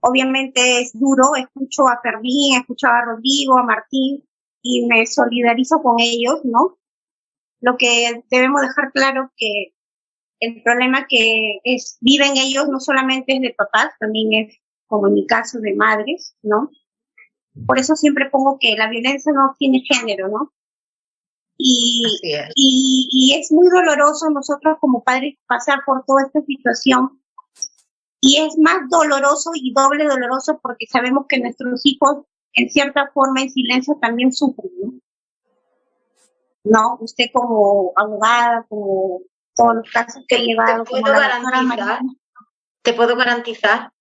obviamente es duro, escucho a Fermín, escucho a Rodrigo, a Martín, y me solidarizo con ellos, ¿no? Lo que debemos dejar claro que el problema que viven ellos no solamente es de papás, también es, como en mi caso, de madres, ¿no? Por eso siempre pongo que la violencia no tiene género, ¿no? Y es muy doloroso nosotros como padres pasar por toda esta situación. Y es más doloroso y doble doloroso porque sabemos que nuestros hijos, en cierta forma, en silencio, también sufren, ¿no? ¿No? Usted como abogada, como todos los casos que he llevado. Te puedo garantizar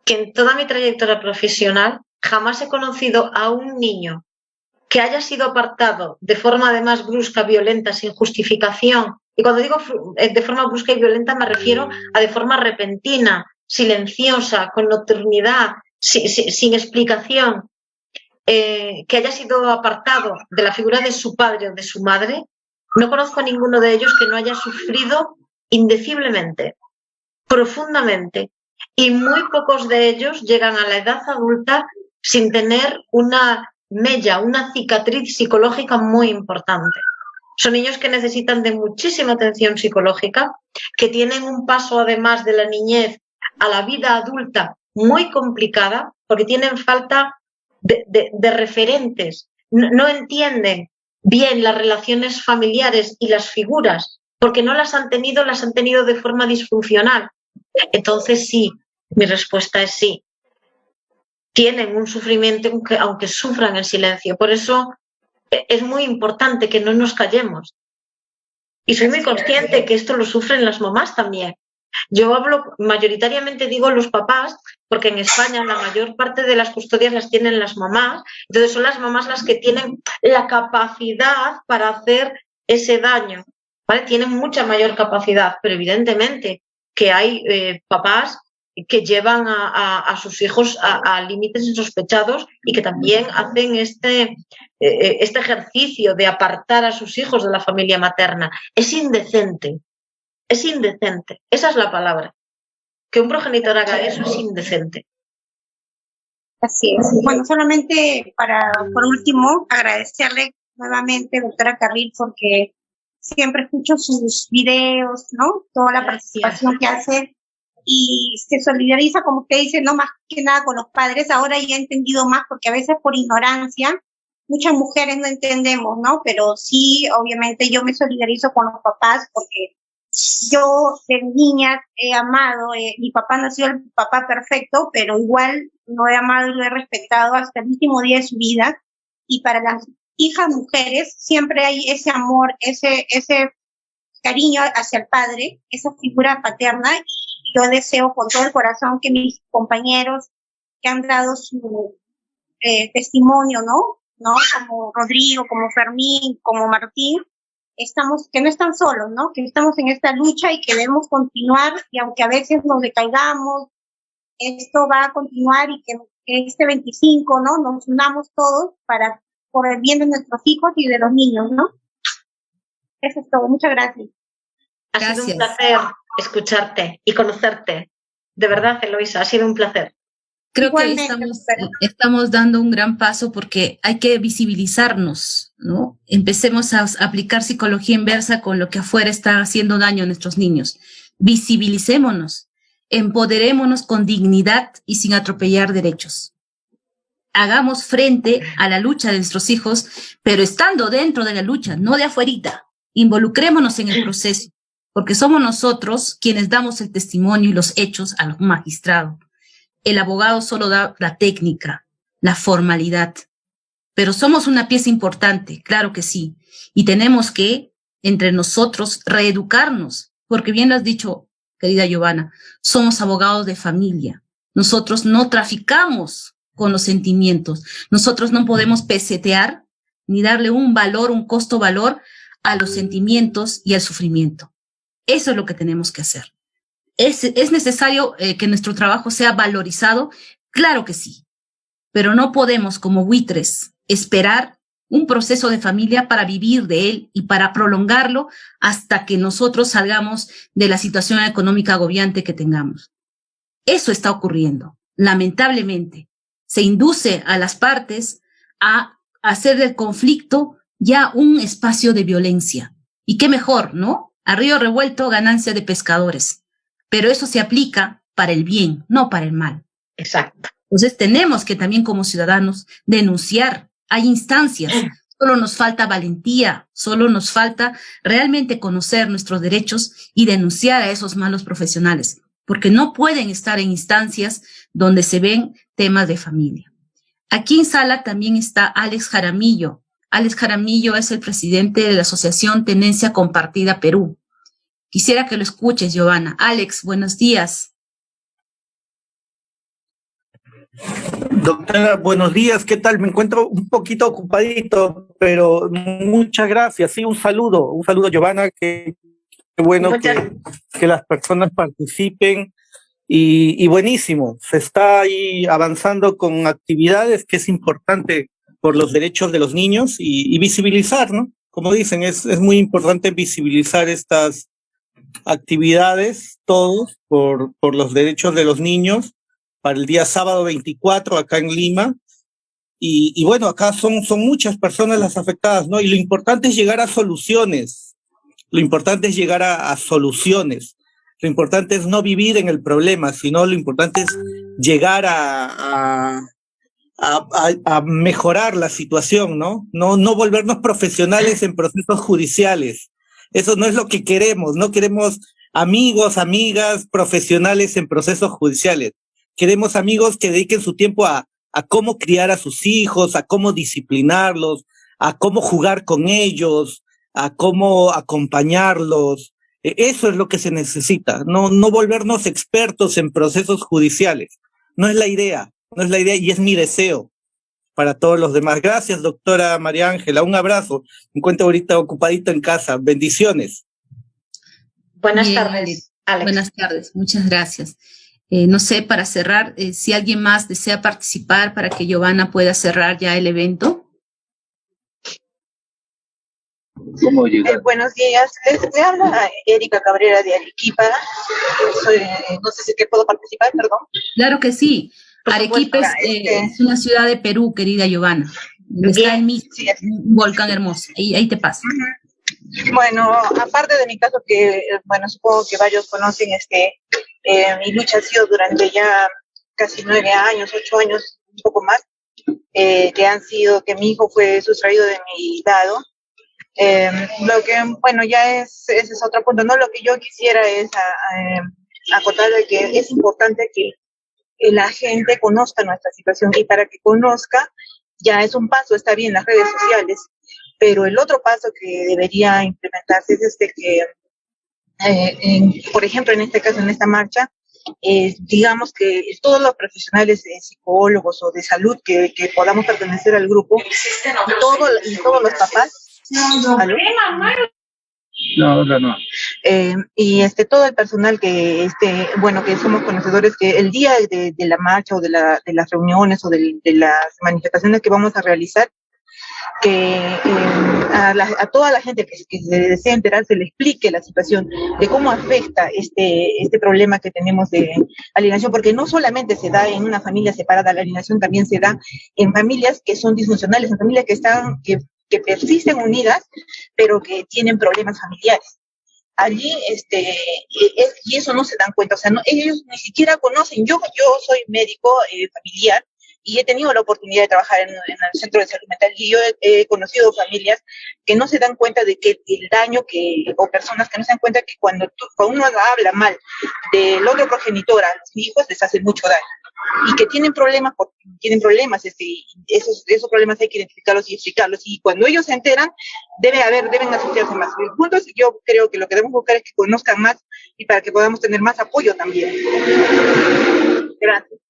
que en toda mi trayectoria profesional jamás he conocido a un niño que haya sido apartado de forma además brusca, violenta, sin justificación. Y cuando digo de forma brusca y violenta me refiero a de forma repentina, silenciosa, con nocturnidad, sin explicación, que haya sido apartado de la figura de su padre o de su madre. No conozco a ninguno de ellos que no haya sufrido indeciblemente, profundamente, y muy pocos de ellos llegan a la edad adulta sin tener una mella, una cicatriz psicológica muy importante. Son niños que necesitan de muchísima atención psicológica, que tienen un paso además de la niñez a la vida adulta muy complicada, porque tienen falta de referentes, no entienden bien las relaciones familiares y las figuras, porque no las han tenido de forma disfuncional. Entonces sí, mi respuesta es sí. Tienen un sufrimiento aunque sufran en silencio. Por eso es muy importante que no nos callemos. Y soy muy consciente que esto lo sufren las mamás también. Yo hablo, mayoritariamente digo los papás, porque en España la mayor parte de las custodias las tienen las mamás, entonces son las mamás las que tienen la capacidad para hacer ese daño, ¿vale? Tienen mucha mayor capacidad, pero evidentemente que hay papás que llevan a sus hijos a límites insospechados y que también hacen este ejercicio de apartar a sus hijos de la familia materna. Es indecente, esa es la palabra. Que un progenitor haga eso es indecente. Así es. Bueno, solamente por último, agradecerle nuevamente, doctora Carril, porque siempre escucho sus videos, ¿no? Toda la participación que hace y se solidariza, como usted dice, no más que nada con los padres. Ahora ya he entendido más, porque a veces por ignorancia muchas mujeres no entendemos, ¿no? Pero sí, obviamente yo me solidarizo con los papás, porque yo de niña he amado, mi papá no ha sido el papá perfecto, pero igual lo he amado y lo he respetado hasta el último día de su vida. Y para las hijas mujeres siempre hay ese amor, ese cariño hacia el padre, esa figura paterna. Y yo deseo con todo el corazón que mis compañeros que han dado su testimonio, ¿no? Como Rodrigo, como Fermín, como Martín, que no están solos, ¿no? Que estamos en esta lucha y que debemos continuar, y aunque a veces nos decaigamos, esto va a continuar, y que este 25, ¿no? Nos unamos todos por el bien de nuestros hijos y de los niños, ¿no? Eso es todo. Muchas gracias. Ha sido un placer escucharte y conocerte. De verdad, Eloisa, ha sido un placer. Creo que estamos dando un gran paso, porque hay que visibilizarnos, ¿no? Empecemos a aplicar psicología inversa con lo que afuera está haciendo daño a nuestros niños. Visibilicémonos, empoderémonos con dignidad y sin atropellar derechos. Hagamos frente a la lucha de nuestros hijos, pero estando dentro de la lucha, no de afuerita. Involucrémonos en el proceso, porque somos nosotros quienes damos el testimonio y los hechos a los magistrados. El abogado solo da la técnica, la formalidad, pero somos una pieza importante, claro que sí, y tenemos que, entre nosotros, reeducarnos, porque bien lo has dicho, querida Giovanna, somos abogados de familia. Nosotros no traficamos con los sentimientos, nosotros no podemos pesetear ni darle un valor, un costo-valor a los sentimientos y al sufrimiento. Eso es lo que tenemos que hacer. ¿Es necesario que nuestro trabajo sea valorizado? Claro que sí, pero no podemos, como buitres, esperar un proceso de familia para vivir de él y para prolongarlo hasta que nosotros salgamos de la situación económica agobiante que tengamos. Eso está ocurriendo, lamentablemente. Se induce a las partes a hacer del conflicto ya un espacio de violencia. Y qué mejor, ¿no? A río revuelto, ganancia de pescadores. Pero eso se aplica para el bien, no para el mal. Exacto. Entonces tenemos que también como ciudadanos denunciar. Hay instancias, solo nos falta valentía, solo nos falta realmente conocer nuestros derechos y denunciar a esos malos profesionales, porque no pueden estar en instancias donde se ven temas de familia. Aquí en sala también está Alex Jaramillo. Alex Jaramillo es el presidente de la Asociación Tenencia Compartida Perú. Quisiera que lo escuches, Giovanna. Alex, buenos días. Doctora, buenos días, ¿qué tal? Me encuentro un poquito ocupadito, pero muchas gracias. Sí, un saludo, Giovanna, qué bueno que las personas participen y buenísimo. Se está ahí avanzando con actividades que es importante por los derechos de los niños y visibilizar, ¿no? Como dicen, es muy importante visibilizar estas actividades, todos, por los derechos de los niños, para el día sábado 24 acá en Lima. Y bueno, acá son muchas personas las afectadas, ¿no? Y lo importante es llegar a soluciones. Lo importante es llegar a soluciones. Lo importante es no vivir en el problema, sino lo importante es llegar a mejorar la situación, ¿no? No volvernos profesionales en procesos judiciales. Eso no es lo que queremos. No queremos amigos, amigas, profesionales en procesos judiciales. Queremos amigos que dediquen su tiempo a cómo criar a sus hijos, a cómo disciplinarlos, a cómo jugar con ellos, a cómo acompañarlos, Eso es lo que se necesita, no volvernos expertos en procesos judiciales. No es la idea y es mi deseo para todos los demás. Gracias, doctora María Ángela, un abrazo. Me encuentro ahorita ocupadito en casa. Bendiciones. Buenas tardes, Alex. Buenas tardes, muchas gracias. No sé, para cerrar, si alguien más desea participar para que Giovanna pueda cerrar ya el evento. Buenos días, le habla Erika Cabrera de Arequipa. No sé si que puedo participar, perdón. Claro que sí. Arequipa es una ciudad de Perú, querida Giovanna. Está el mismo, sí, un volcán hermoso. Ahí te pasa. Bueno, aparte de mi caso, que bueno, supongo que varios conocen, mi lucha ha sido durante ya casi 9 años, 8 años, un poco más, que mi hijo fue sustraído de mi lado. Lo que, bueno, ya ese es otro punto, ¿no? Lo que yo quisiera es acotar de que es importante que la gente conozca nuestra situación, y para que conozca, ya es un paso, está bien, las redes sociales, pero el otro paso que debería implementarse es que, por ejemplo, en este caso, en esta marcha, digamos que todos los profesionales psicólogos o de salud que podamos pertenecer al grupo, y todos los papás, y todo el personal que bueno, que somos conocedores, que el día de la marcha o de las reuniones o de las manifestaciones que vamos a realizar, que a toda la gente que se desea enterar se le explique la situación de cómo afecta este problema que tenemos de alienación, porque no solamente se da en una familia separada, la alienación también se da en familias que son disfuncionales, en familias que persisten unidas, pero que tienen problemas familiares. Allí, y eso no se dan cuenta, o sea, ellos ni siquiera conocen. Yo soy médico familiar, y he tenido la oportunidad de trabajar en el centro de salud mental, y yo he conocido familias que no se dan cuenta de que el daño o personas que no se dan cuenta que cuando uno habla mal del otro progenitor a los hijos, les hace mucho daño, y que tienen problemas, esos problemas hay que identificarlos y explicarlos, y cuando ellos se enteran, deben asociarse más. El punto es, yo creo que lo que debemos buscar es que conozcan más, y para que podamos tener más apoyo también. Gracias.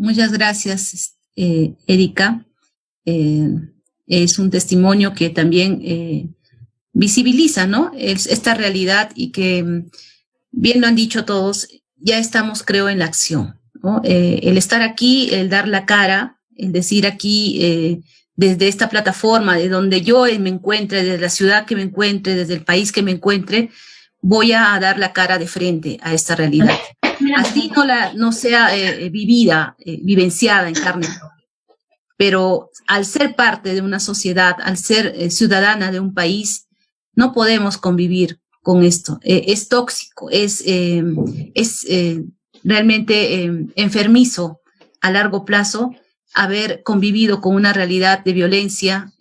Muchas gracias, Erika. Es un testimonio que también visibiliza, ¿no? Esta realidad, y que, bien lo han dicho todos, ya estamos, creo, en la acción, ¿no? El estar aquí, el dar la cara, el decir aquí, desde esta plataforma, de donde yo me encuentre, desde la ciudad que me encuentre, desde el país que me encuentre, voy a dar la cara de frente a esta realidad. Así no sea vivenciada en carne propia. Pero al ser parte de una sociedad, al ser ciudadana de un país, no podemos convivir con esto. Es tóxico, es realmente enfermizo a largo plazo haber convivido con una realidad de violencia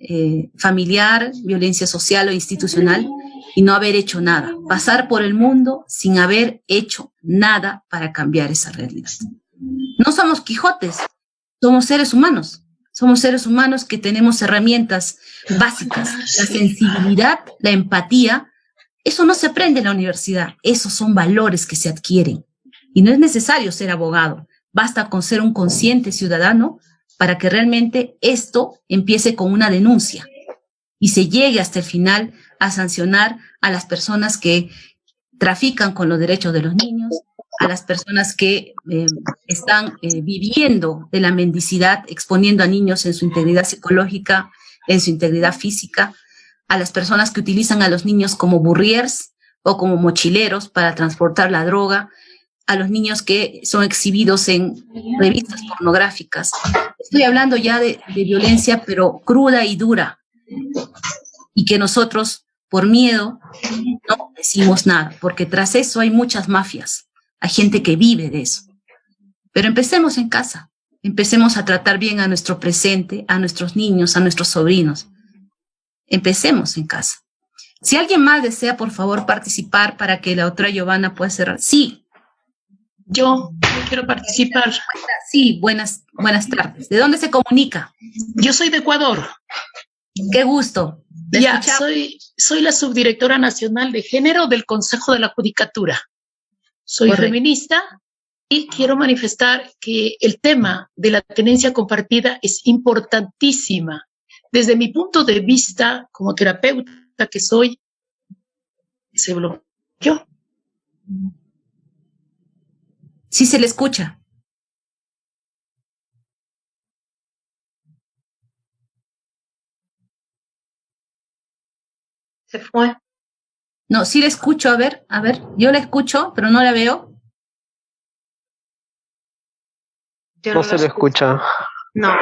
familiar, violencia social o institucional, y no haber hecho nada. Pasar por el mundo sin haber hecho nada para cambiar esa realidad. No somos Quijotes, somos seres humanos. Somos seres humanos que tenemos herramientas básicas. La sensibilidad, la empatía, eso no se aprende en la universidad. Esos son valores que se adquieren. Y no es necesario ser abogado. Basta con ser un consciente ciudadano para que realmente esto empiece con una denuncia y se llegue hasta el final a sancionar a las personas que trafican con los derechos de los niños, a las personas que están viviendo de la mendicidad, exponiendo a niños en su integridad psicológica, en su integridad física, a las personas que utilizan a los niños como burriers o como mochileros para transportar la droga, a los niños que son exhibidos en revistas pornográficas. Estoy hablando ya de violencia, pero cruda y dura, y que nosotros, por miedo, no decimos nada, porque tras eso hay muchas mafias, hay gente que vive de eso. Pero empecemos en casa, empecemos a tratar bien a nuestro presente, a nuestros niños, a nuestros sobrinos. Empecemos en casa. Si alguien más desea, por favor, participar para que la otra Giovanna pueda cerrar. Sí. Yo quiero participar. Sí, buenas tardes. ¿De dónde se comunica? Yo soy de Ecuador. Qué gusto. Ya, soy la subdirectora nacional de género del Consejo de la Judicatura. Soy feminista y quiero manifestar que el tema de la tenencia compartida es importantísima. Desde mi punto de vista, como terapeuta que soy, se bloqueó. Sí se le escucha. Se fue. No, sí la escucho, a ver, yo la escucho, pero no la veo. No se le escucha. No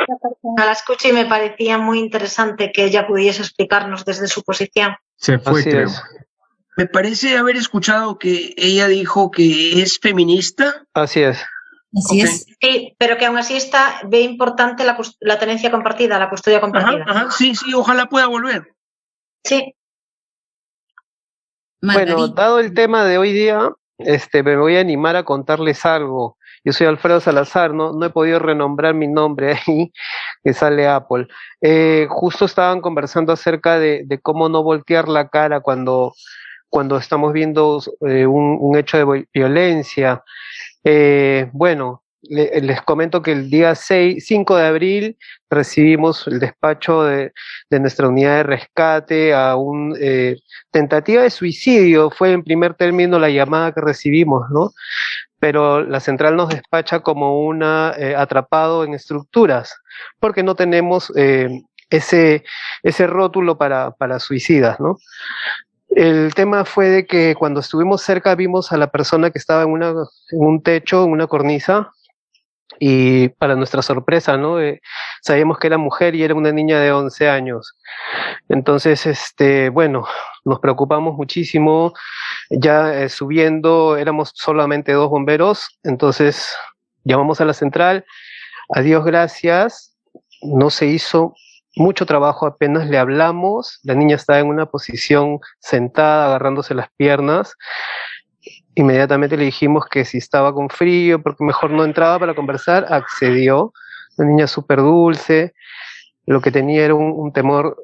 la escucho y me parecía muy interesante que ella pudiese explicarnos desde su posición. Se fue, Así creo. es. Me parece haber escuchado que ella dijo que es feminista. Así es. Así es. Sí, pero que aún así ve importante la tenencia compartida, la custodia compartida. Sí, ojalá pueda volver. Sí. Bueno, dado el tema de hoy día, me voy a animar a contarles algo. Yo soy Alfredo Salazar, no he podido renombrar mi nombre ahí, que sale Apple. Justo estaban conversando acerca de cómo no voltear la cara cuando estamos viendo un hecho de violencia. Bueno, les comento que el día 5 de abril recibimos el despacho de nuestra unidad de rescate a un tentativa de suicidio. Fue en primer término la llamada que recibimos, ¿no? Pero la central nos despacha como una atrapado en estructuras, porque no tenemos ese rótulo para suicidas, ¿no? El tema fue de que cuando estuvimos cerca vimos a la persona que estaba en un techo, en una cornisa, y para nuestra sorpresa, ¿no? Sabíamos que era mujer y era una niña de 11 años. Entonces, bueno, nos preocupamos muchísimo. Ya subiendo, éramos solamente 2 bomberos, entonces llamamos a la central. A Dios gracias, no se hizo mucho trabajo, apenas le hablamos, la niña estaba en una posición sentada, agarrándose las piernas. Inmediatamente le dijimos que si estaba con frío, porque mejor no entraba para conversar, accedió. Una niña súper dulce, lo que tenía era un temor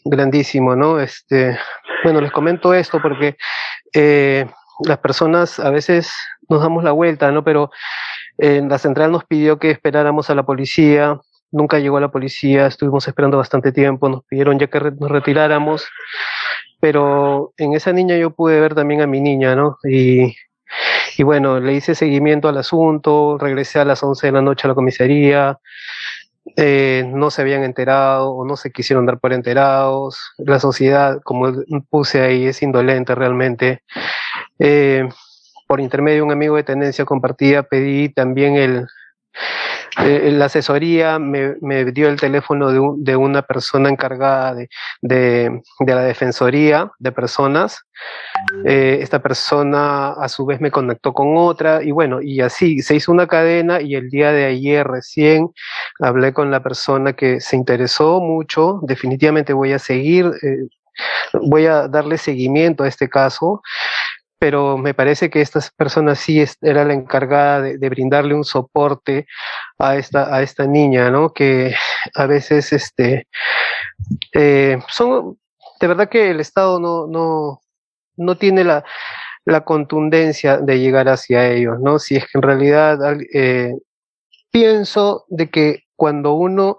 grandísimo, ¿no? Bueno, les comento esto porque las personas a veces nos damos la vuelta, ¿no? Pero la central nos pidió que esperáramos a la policía. Nunca llegó la policía, estuvimos esperando bastante tiempo, nos pidieron ya que nos retiráramos, pero en esa niña yo pude ver también a mi niña, ¿no? Y bueno, le hice seguimiento al asunto, regresé a las 11 de la noche a la comisaría, no se habían enterado o no se quisieron dar por enterados. La sociedad, como puse ahí, es indolente realmente. Por intermedio de un amigo de tenencia compartida pedí también la asesoría, me dio el teléfono de una persona encargada de la Defensoría de Personas. Esta persona a su vez me conectó con otra y bueno, y así se hizo una cadena y el día de ayer recién hablé con la persona que se interesó mucho. Definitivamente voy a seguir, voy a darle seguimiento a este caso. Pero me parece que esta persona sí era la encargada de brindarle un soporte a esta niña, ¿no? Que a veces son, de verdad que el Estado no tiene la contundencia de llegar hacia ellos, ¿no? Si es que en realidad pienso de que cuando uno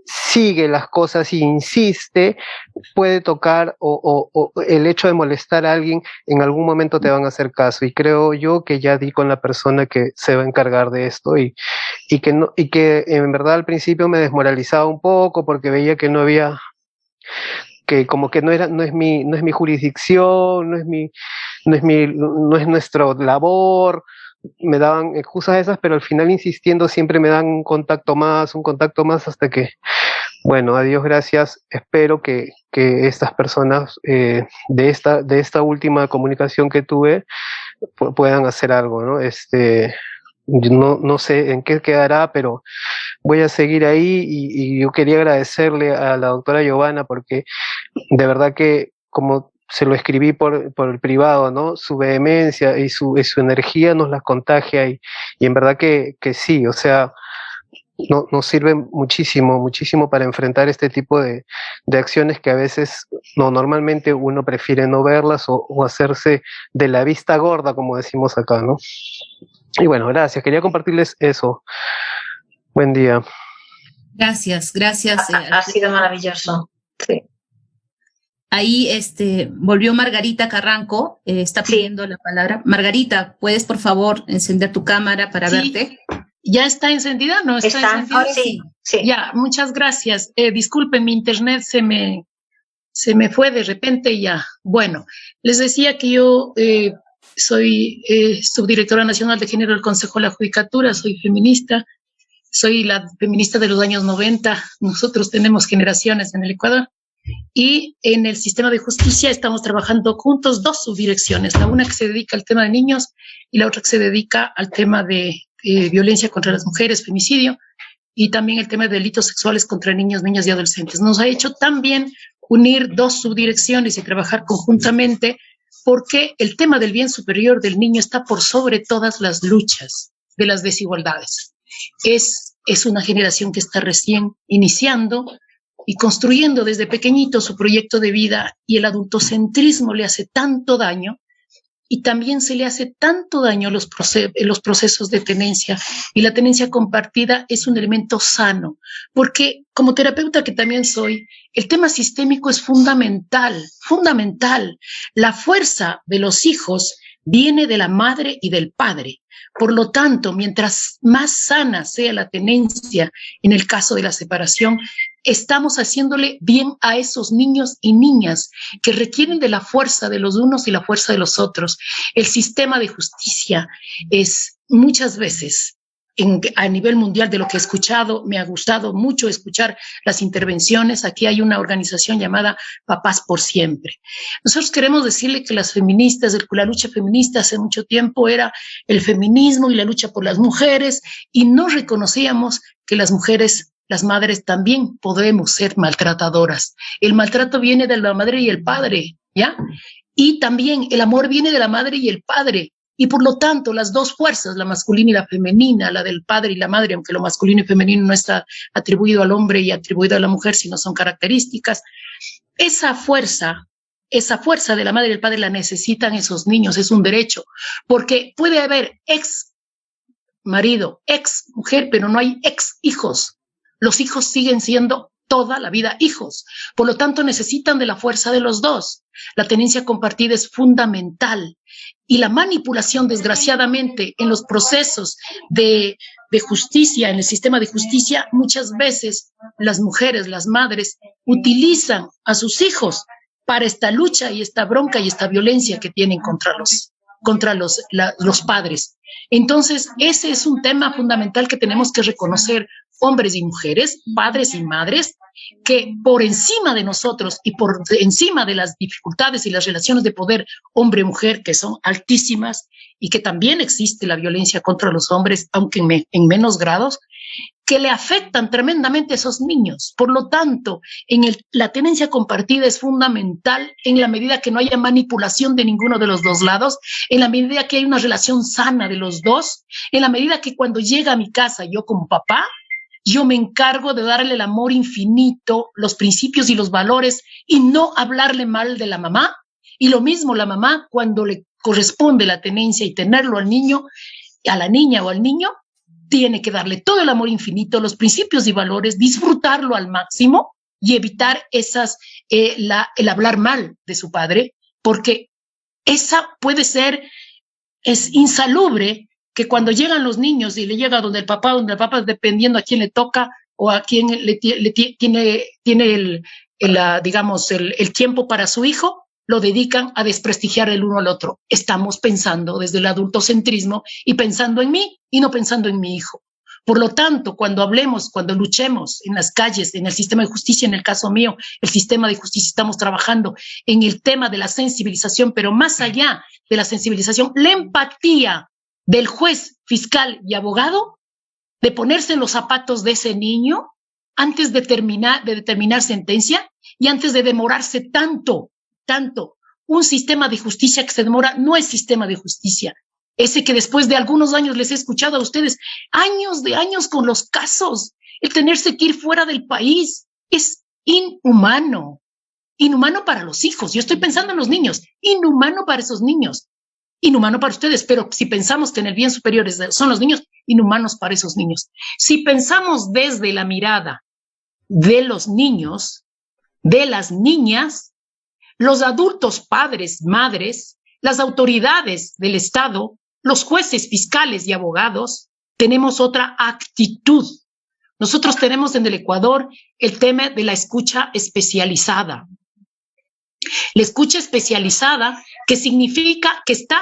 sigue las cosas e insiste, puede tocar o el hecho de molestar a alguien, en algún momento te van a hacer caso. Y creo yo que ya di con la persona que se va a encargar de esto y que en verdad al principio me desmoralizaba un poco porque veía que no había, que como que no es mi jurisdicción, no es nuestra labor. Me daban excusas esas, pero al final insistiendo siempre me dan un contacto más hasta que, bueno, a Dios gracias, espero que estas personas de esta última comunicación que tuve puedan hacer algo, ¿no? No sé en qué quedará, pero voy a seguir ahí y yo quería agradecerle a la doctora Giovanna porque de verdad que como se lo escribí por el privado, ¿no? Su vehemencia y su energía nos las contagia y en verdad que sí, o sea, nos sirve muchísimo, muchísimo para enfrentar este tipo de acciones que a veces normalmente uno prefiere no verlas o hacerse de la vista gorda, como decimos acá, ¿no? Y bueno, gracias. Quería compartirles eso. Buen día. Gracias, gracias. Ha sido maravilloso. Sí. Ahí volvió Margarita Carranco, está pidiendo la palabra. Margarita, ¿puedes por favor encender tu cámara para verte? ¿Ya está encendida? ¿No está encendida? Sí, sí. Ya, muchas gracias. Disculpen, mi internet se me fue de repente y ya. Bueno, les decía que yo soy subdirectora nacional de género del Consejo de la Judicatura, soy feminista, soy la feminista de los años 90. Nosotros tenemos generaciones en el Ecuador. Y en el sistema de justicia estamos trabajando juntos 2 subdirecciones, la una que se dedica al tema de niños y la otra que se dedica al tema de violencia contra las mujeres, femicidio, y también el tema de delitos sexuales contra niños, niñas y adolescentes. Nos ha hecho también unir 2 subdirecciones y trabajar conjuntamente porque el tema del bien superior del niño está por sobre todas las luchas de las desigualdades. Es una generación que está recién iniciando y construyendo desde pequeñito su proyecto de vida, y el adultocentrismo le hace tanto daño, y también se le hace tanto daño los procesos de tenencia, y la tenencia compartida es un elemento sano, porque como terapeuta que también soy, el tema sistémico es fundamental, fundamental. La fuerza de los hijos viene de la madre y del padre. Por lo tanto, mientras más sana sea la tenencia en el caso de la separación, estamos haciéndole bien a esos niños y niñas que requieren de la fuerza de los unos y la fuerza de los otros. El sistema de justicia es muchas veces, a nivel mundial, de lo que he escuchado, me ha gustado mucho escuchar las intervenciones. Aquí hay una organización llamada Papás por Siempre. Nosotros queremos decirle que las feministas, la lucha feminista hace mucho tiempo era el feminismo y la lucha por las mujeres, y no reconocíamos que las mujeres, las madres, también podemos ser maltratadoras. El maltrato viene de la madre y el padre, ¿ya? Y también el amor viene de la madre y el padre. Y por lo tanto, las 2 fuerzas, la masculina y la femenina, la del padre y la madre, aunque lo masculino y femenino no está atribuido al hombre y atribuido a la mujer, sino son características, esa fuerza de la madre y el padre la necesitan esos niños, es un derecho, porque puede haber ex marido, ex mujer, pero no hay ex hijos. Los hijos siguen siendo toda la vida hijos. Por lo tanto, necesitan de la fuerza de los 2. La tenencia compartida es fundamental. Y la manipulación, desgraciadamente, en los procesos de justicia, en el sistema de justicia, muchas veces las mujeres, las madres, utilizan a sus hijos para esta lucha y esta bronca y esta violencia que tienen contra los padres. Entonces, ese es un tema fundamental que tenemos que reconocer, hombres y mujeres, padres y madres, que por encima de nosotros y por encima de las dificultades y las relaciones de poder hombre-mujer, que son altísimas, y que también existe la violencia contra los hombres, aunque en menos grados, que le afectan tremendamente a esos niños. Por lo tanto, la tenencia compartida es fundamental en la medida que no haya manipulación de ninguno de los 2 lados, en la medida que hay una relación sana de los 2, en la medida que cuando llega a mi casa yo como papá, yo me encargo de darle el amor infinito, los principios y los valores, y no hablarle mal de la mamá. Y lo mismo la mamá, cuando le corresponde la tenencia y tenerlo al niño, a la niña o al niño, tiene que darle todo el amor infinito, los principios y valores, disfrutarlo al máximo y evitar el hablar mal de su padre, porque esa puede ser, es insalubre, que cuando llegan los niños y le llega donde el papá, dependiendo a quién le toca o a quién tiene el tiempo para su hijo, lo dedican a desprestigiar el uno al otro. Estamos pensando desde el adultocentrismo y pensando en mí y no pensando en mi hijo. Por lo tanto, cuando luchemos en las calles, en el sistema de justicia, en el caso mío, el sistema de justicia, estamos trabajando en el tema de la sensibilización, pero más allá de la sensibilización, la empatía del juez, fiscal y abogado, de ponerse en los zapatos de ese niño antes de determinar sentencia y antes de demorarse tanto. Un sistema de justicia que se demora no es sistema de justicia, ese que después de algunos años les he escuchado a ustedes, años de años con los casos, el tenerse que ir fuera del país, es inhumano. Inhumano para los hijos. Yo estoy pensando en los niños. Inhumano para esos niños. Inhumano para ustedes. Pero si pensamos que en el bien superior son los niños, inhumanos para esos niños. Si pensamos desde la mirada de los niños, de las niñas, los adultos, padres, madres, las autoridades del Estado, los jueces, fiscales y abogados, tenemos otra actitud. Nosotros tenemos en el Ecuador el tema de la escucha especializada. La escucha especializada, que significa que está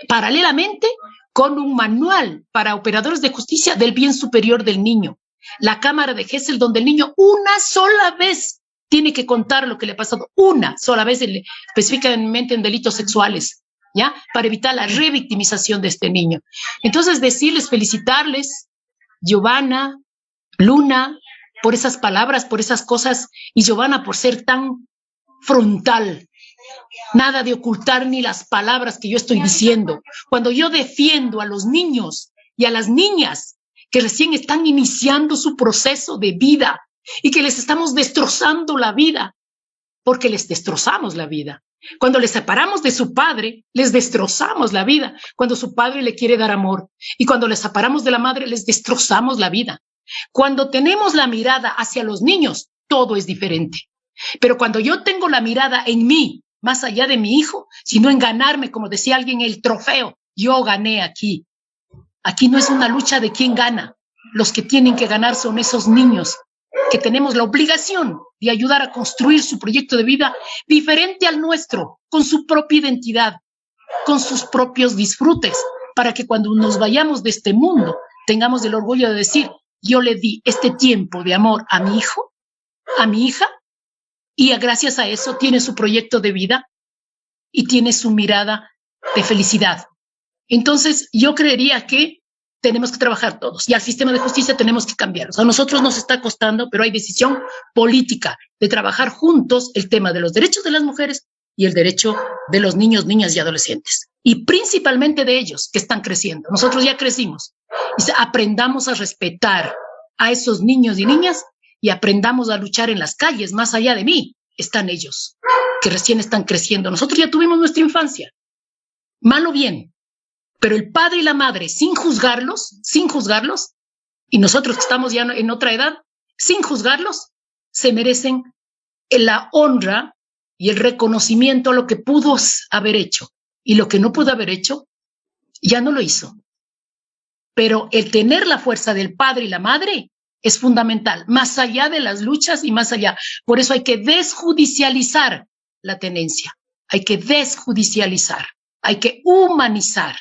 paralelamente con un manual para operadores de justicia del bien superior del niño. La Cámara de Gesell, donde el niño una sola vez tiene que contar lo que le ha pasado, una sola vez, específicamente en delitos sexuales, ¿ya? Para evitar la revictimización de este niño. Entonces, decirles, felicitarles, Giovanna, Luna, por esas palabras, por esas cosas, y Giovanna por ser tan frontal, nada de ocultar ni las palabras que yo estoy diciendo. Cuando yo defiendo a los niños y a las niñas que recién están iniciando su proceso de vida y que les estamos destrozando la vida, porque les destrozamos la vida. Cuando les separamos de su padre, les destrozamos la vida. Cuando su padre le quiere dar amor, y cuando les separamos de la madre, les destrozamos la vida. Cuando tenemos la mirada hacia los niños, todo es diferente. Pero cuando yo tengo la mirada en mí, más allá de mi hijo, sino en ganarme, como decía alguien, el trofeo, yo gané aquí. Aquí no es una lucha de quién gana. Los que tienen que ganar son esos niños que tenemos la obligación de ayudar a construir su proyecto de vida diferente al nuestro, con su propia identidad, con sus propios disfrutes, para que cuando nos vayamos de este mundo tengamos el orgullo de decir, yo le di este tiempo de amor a mi hijo, a mi hija, y gracias a eso tiene su proyecto de vida y tiene su mirada de felicidad. Entonces, yo creería que tenemos que trabajar todos y al sistema de justicia tenemos que cambiarlo. A nosotros nos está costando, pero hay decisión política de trabajar juntos el tema de los derechos de las mujeres y el derecho de los niños, niñas y adolescentes. Y principalmente de ellos que están creciendo. Nosotros ya crecimos. Y aprendamos a respetar a esos niños y niñas y aprendamos a luchar en las calles. Más allá de mí están ellos, que recién están creciendo. Nosotros ya tuvimos nuestra infancia, mal o bien, pero el padre y la madre, sin juzgarlos, y nosotros que estamos ya en otra edad, sin juzgarlos, se merecen la honra y el reconocimiento a lo que pudo haber hecho. Y lo que no pudo haber hecho, ya no lo hizo. Pero el tener la fuerza del padre y la madre es fundamental, más allá de las luchas y más allá. Por eso hay que desjudicializar la tenencia, hay que desjudicializar, hay que humanizar.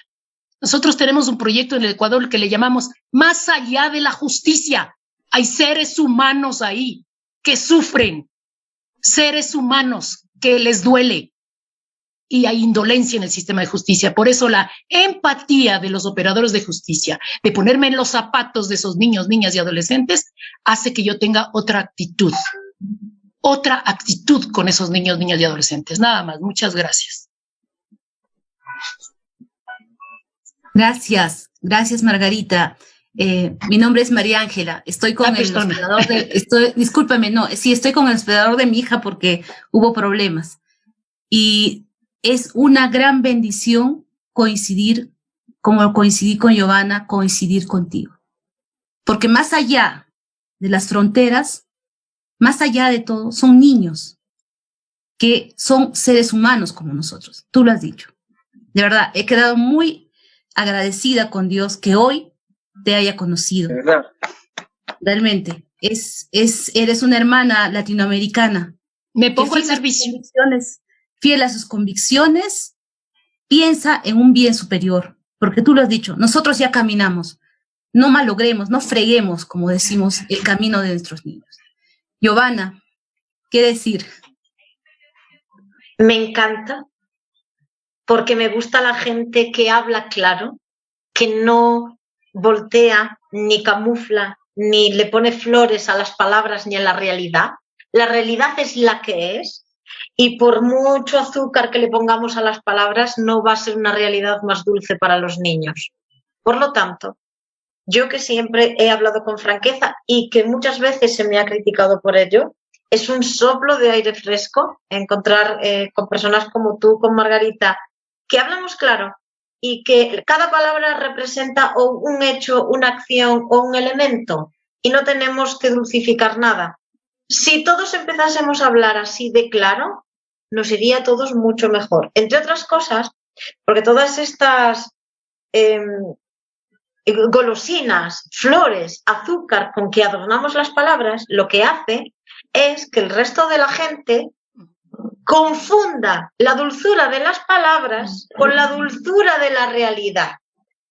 Nosotros tenemos un proyecto en el Ecuador que le llamamos Más allá de la justicia. Hay seres humanos ahí que sufren, seres humanos que les duele, y hay indolencia en el sistema de justicia. Por eso la empatía de los operadores de justicia, de ponerme en los zapatos de esos niños, niñas y adolescentes, hace que yo tenga otra actitud con esos niños, niñas y adolescentes. Nada más, muchas gracias. Gracias Margarita. Mi nombre es María Ángela, estoy con el hospedador estoy con el hospedador de mi hija porque hubo problemas. Y es una gran bendición coincidir, como coincidí con Giovanna, coincidir contigo. Porque más allá de las fronteras, más allá de todo, son niños que son seres humanos como nosotros. Tú lo has dicho. De verdad, he quedado muy agradecida con Dios que hoy te haya conocido. De verdad. Realmente, eres una hermana latinoamericana. Me pongo al servicio. Fiel a sus convicciones, piensa en un bien superior, porque tú lo has dicho, nosotros ya caminamos, no malogremos, no freguemos, como decimos, el camino de nuestros niños. Giovanna, ¿qué decir? Me encanta, porque me gusta la gente que habla claro, que no voltea, ni camufla, ni le pone flores a las palabras ni a la realidad. La realidad es la que es. Y por mucho azúcar que le pongamos a las palabras, no va a ser una realidad más dulce para los niños. Por lo tanto, yo que siempre he hablado con franqueza y que muchas veces se me ha criticado por ello, es un soplo de aire fresco encontrar con personas como tú, con Margarita, que hablamos claro y que cada palabra representa o un hecho, una acción o un elemento y no tenemos que dulcificar nada. Si todos empezásemos a hablar así de claro, nos iría a todos mucho mejor. Entre otras cosas, porque todas estas golosinas, flores, azúcar con que adornamos las palabras, lo que hace es que el resto de la gente confunda la dulzura de las palabras con la dulzura de la realidad.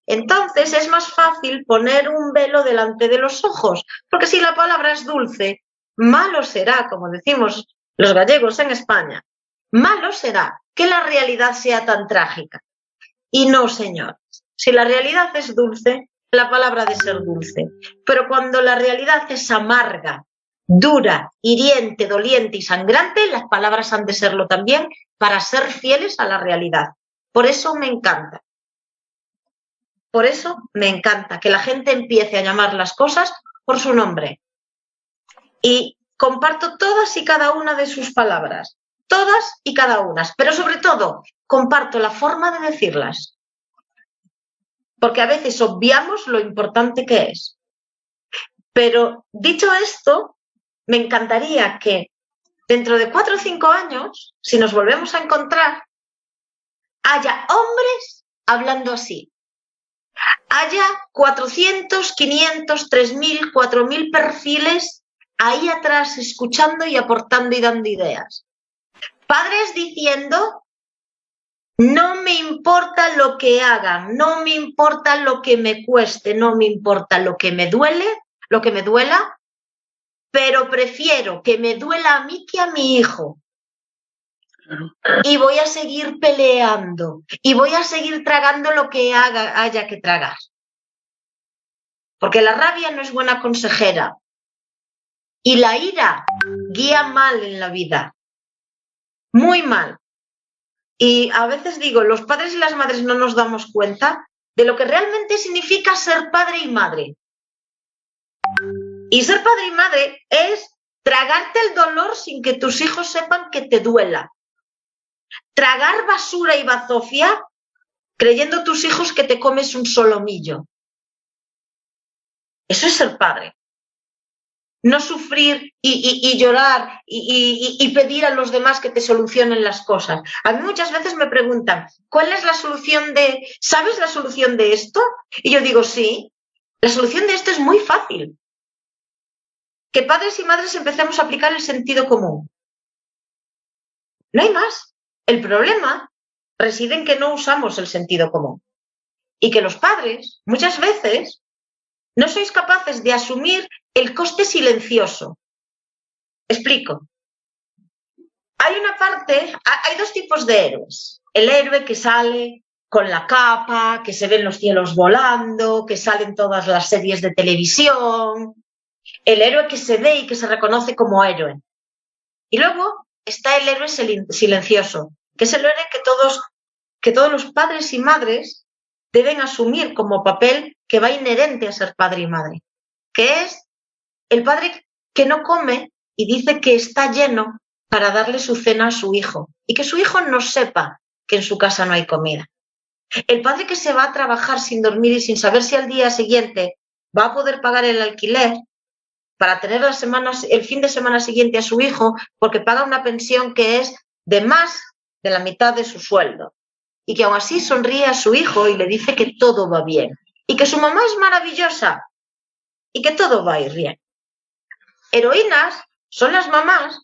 Entonces es más fácil poner un velo delante de los ojos, porque si la palabra es dulce, malo será, como decimos los gallegos en España, malo será que la realidad sea tan trágica. Y no, señores, si la realidad es dulce, la palabra ha de ser dulce. Pero cuando la realidad es amarga, dura, hiriente, doliente y sangrante, las palabras han de serlo también para ser fieles a la realidad. Por eso me encanta. Por eso me encanta que la gente empiece a llamar las cosas por su nombre. Y comparto todas y cada una de sus palabras. Todas y cada una. Pero sobre todo, comparto la forma de decirlas. Porque a veces obviamos lo importante que es. Pero dicho esto, me encantaría que dentro de 4 o 5 años, si nos volvemos a encontrar, haya hombres hablando así. Haya 400, 500, 3.000, 4.000 perfiles ahí atrás escuchando y aportando y dando ideas. Padres diciendo, no me importa lo que hagan, no me importa lo que me cueste, no me importa lo que me duele, lo que me duela, pero prefiero que me duela a mí que a mi hijo. Y voy a seguir peleando y voy a seguir tragando lo que haya que tragar. Porque la rabia no es buena consejera y la ira guía mal en la vida, muy mal. Y a veces digo, los padres y las madres no nos damos cuenta de lo que realmente significa ser padre y madre. Y ser padre y madre es tragarte el dolor sin que tus hijos sepan que te duela. Tragar basura y bazofia creyendo tus hijos que te comes un solomillo. Eso es ser padre. No sufrir y llorar y pedir a los demás que te solucionen las cosas. A mí muchas veces me preguntan, ¿cuál es la solución de... ¿Sabes la solución de esto? Y yo digo, sí, la solución de esto es muy fácil. Que padres y madres empecemos a aplicar el sentido común. No hay más. El problema reside en que no usamos el sentido común. Y que los padres, muchas veces, no sois capaces de asumir el coste silencioso. Explico. Hay una parte, hay 2 tipos de héroes. El héroe que sale con la capa, que se ven los cielos volando, que salen todas las series de televisión. El héroe que se ve y que se reconoce como héroe. Y luego está el héroe silencioso, que es el héroe que todos los padres y madres deben asumir como papel que va inherente a ser padre y madre, que es el padre que no come y dice que está lleno para darle su cena a su hijo y que su hijo no sepa que en su casa no hay comida. El padre que se va a trabajar sin dormir y sin saber si al día siguiente va a poder pagar el alquiler para tener el fin de semana siguiente a su hijo porque paga una pensión que es de más de la mitad de su sueldo y que aún así sonríe a su hijo y le dice que todo va bien y que su mamá es maravillosa y que todo va a ir bien. Heroínas son las mamás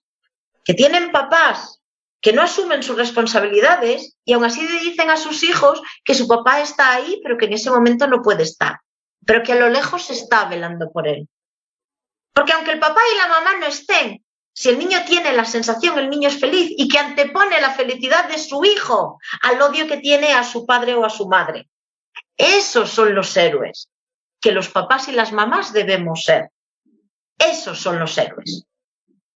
que tienen papás que no asumen sus responsabilidades y aún así le dicen a sus hijos que su papá está ahí pero que en ese momento no puede estar, pero que a lo lejos se está velando por él. Porque aunque el papá y la mamá no estén, si el niño tiene la sensación, el niño es feliz y que antepone la felicidad de su hijo al odio que tiene a su padre o a su madre. Esos son los héroes que los papás y las mamás debemos ser. Esos son los héroes.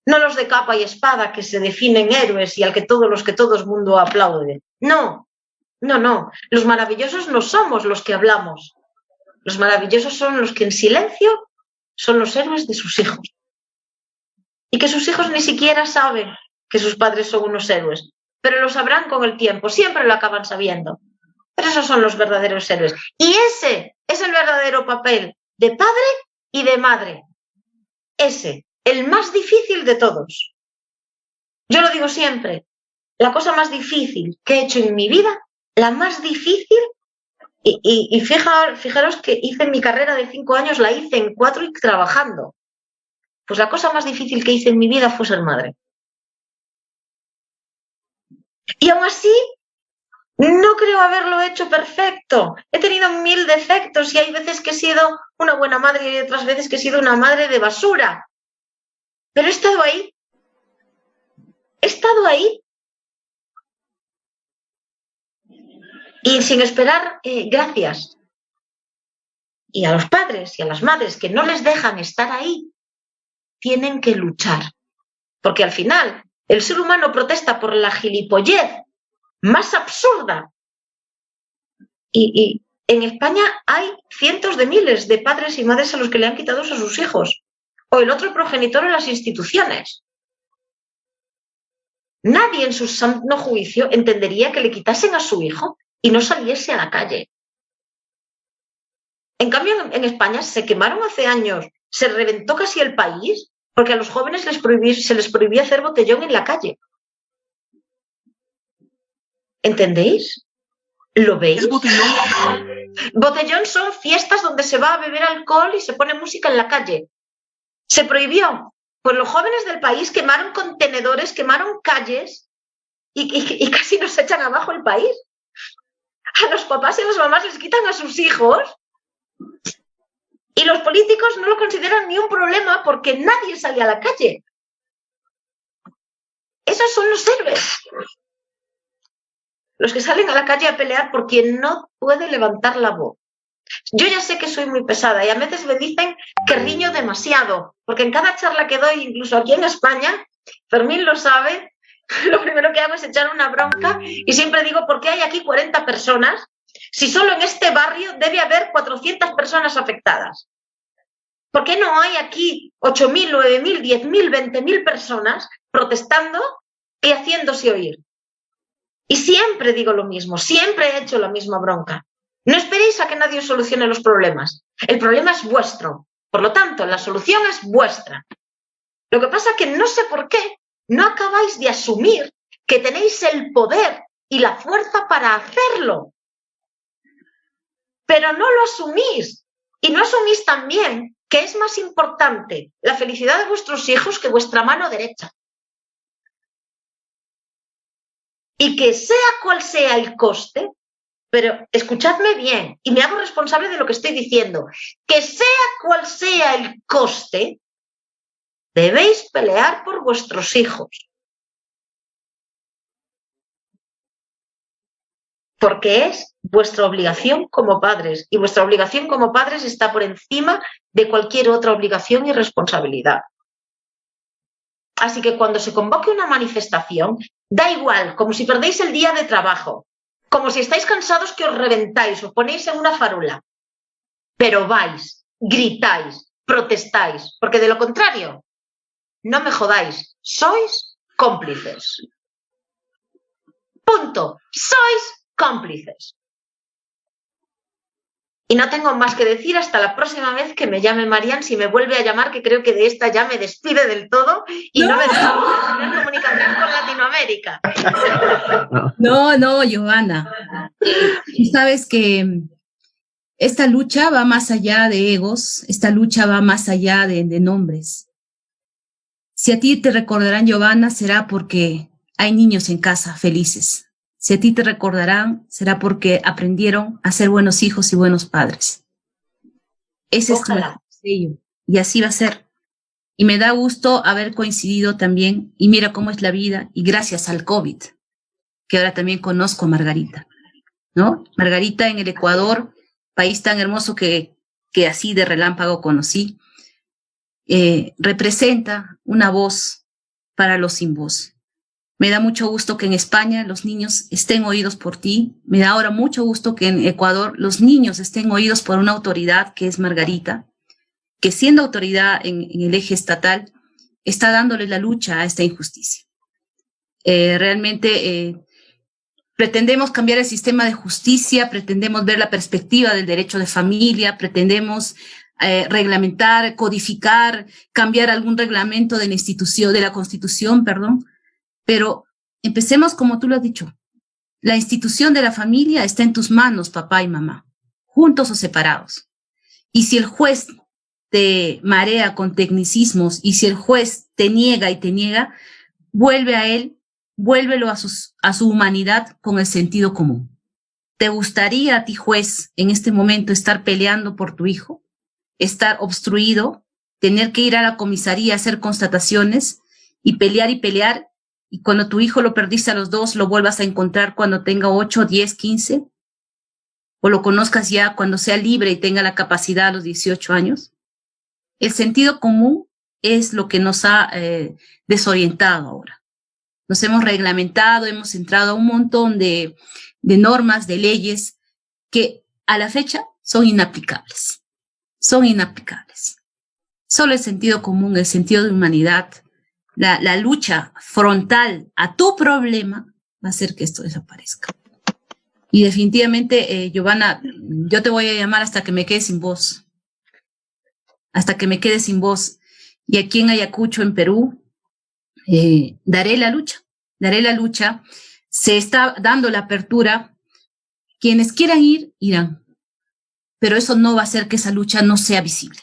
no los de capa y espada que se definen héroes y al que todo el mundo aplaude. No, no, no. Los maravillosos no somos los que hablamos. Los maravillosos son los que en silencio son los héroes de sus hijos. Y que sus hijos ni siquiera saben que sus padres son unos héroes, pero lo sabrán con el tiempo, siempre lo acaban sabiendo. Pero esos son los verdaderos héroes. Y ese es el verdadero papel de padre y de madre. Ese, el más difícil de todos. Yo lo digo siempre, la cosa más difícil que he hecho en mi vida, la más difícil, y fijaros que hice mi carrera de 5 años, la hice en 4 y trabajando. Pues la cosa más difícil que hice en mi vida fue ser madre. Y aún así, no creo haberlo hecho perfecto. He tenido 1000 defectos y hay veces que he sido una buena madre y hay otras veces que he sido una madre de basura. Pero he estado ahí. He estado ahí. Y sin esperar gracias. Y a los padres y a las madres que no les dejan estar ahí, tienen que luchar. Porque al final, el ser humano protesta por la gilipollez más absurda. Y en España hay cientos de miles de padres y madres a los que le han quitado a sus hijos. O el otro progenitor en las instituciones. Nadie en su sano juicio entendería que le quitasen a su hijo y no saliese a la calle. En cambio, en España se quemaron hace años, se reventó casi el país, porque a los jóvenes se les prohibía hacer botellón en la calle. ¿Entendéis? ¿Lo veis? ¿Es botellón? Botellón son fiestas donde se va a beber alcohol y se pone música en la calle. Se prohibió. Pues los jóvenes del país quemaron contenedores, quemaron calles y casi nos echan abajo el país. A los papás y a las mamás les quitan a sus hijos y los políticos no lo consideran ni un problema porque nadie sale a la calle. Esos son los héroes. Los que salen a la calle a pelear por quien no puede levantar la voz. Yo ya sé que soy muy pesada y a veces me dicen que riño demasiado, porque en cada charla que doy, incluso aquí en España, Fermín lo sabe, lo primero que hago es echar una bronca y siempre digo, ¿por qué hay aquí 40 personas? Si solo en este barrio debe haber 400 personas afectadas. ¿Por qué no hay aquí 8.000, 9.000, 10.000, 20.000 personas protestando y haciéndose oír? Y siempre digo lo mismo, siempre he hecho la misma bronca. No esperéis a que nadie os solucione los problemas. El problema es vuestro. Por lo tanto, la solución es vuestra. Lo que pasa es que no sé por qué no acabáis de asumir que tenéis el poder y la fuerza para hacerlo. Pero no lo asumís. Y no asumís también que es más importante la felicidad de vuestros hijos que vuestra mano derecha. Y que sea cual sea el coste, pero escuchadme bien, y me hago responsable de lo que estoy diciendo, que sea cual sea el coste, debéis pelear por vuestros hijos. Porque es vuestra obligación como padres, y vuestra obligación como padres está por encima de cualquier otra obligación y responsabilidad. Así que cuando se convoque una manifestación, da igual, como si perdéis el día de trabajo, como si estáis cansados que os reventáis, os ponéis en una farula, pero vais, gritáis, protestáis, porque de lo contrario, no me jodáis, sois cómplices. Punto, sois cómplices. Y no tengo más que decir hasta la próxima vez que me llame Marian, si me vuelve a llamar, que creo que de esta ya me despide del todo y no me deja tener comunicación con Latinoamérica. No, Giovanna. Tú sabes que esta lucha va más allá de egos, esta lucha va más allá de nombres. Si a ti te recordarán, Giovanna, será porque hay niños en casa felices. Si a ti te recordarán, será porque aprendieron a ser buenos hijos y buenos padres. Ese es tu sello, y así va a ser. Y me da gusto haber coincidido también, y mira cómo es la vida, y gracias al COVID, que ahora también conozco a Margarita, ¿no? Margarita en el Ecuador, país tan hermoso que así de relámpago conocí, representa una voz para los sin voz. Me da mucho gusto que en España los niños estén oídos por ti. Me da ahora mucho gusto que en Ecuador los niños estén oídos por una autoridad que es Margarita, que siendo autoridad en el eje estatal, está dándole la lucha a esta injusticia. Realmente pretendemos cambiar el sistema de justicia, pretendemos ver la perspectiva del derecho de familia, pretendemos reglamentar, codificar, cambiar algún reglamento de la institución, de la Constitución, perdón, pero empecemos como tú lo has dicho. La institución de la familia está en tus manos, papá y mamá, juntos o separados. Y si el juez te marea con tecnicismos y si el juez te niega y te niega, vuelve a él, vuélvelo a su humanidad con el sentido común. ¿Te gustaría a ti, juez, en este momento estar peleando por tu hijo? Estar obstruido, tener que ir a la comisaría a hacer constataciones y pelear, y cuando tu hijo lo perdiste a los 2, lo vuelvas a encontrar cuando tenga 8, 10, 15, o lo conozcas ya cuando sea libre y tenga la capacidad a los 18 años? El sentido común es lo que nos ha desorientado ahora. Nos hemos reglamentado, hemos entrado a un montón de normas, de leyes que a la fecha son inaplicables. Son inaplicables. Solo el sentido común, el sentido de humanidad, la lucha frontal a tu problema va a hacer que esto desaparezca. Y definitivamente, Giovanna, yo te voy a llamar hasta que me quede sin voz. Hasta que me quede sin voz. Y aquí en Ayacucho, en Perú, daré la lucha. Se está dando la apertura. Quienes quieran ir, irán. Pero eso no va a hacer que esa lucha no sea visible.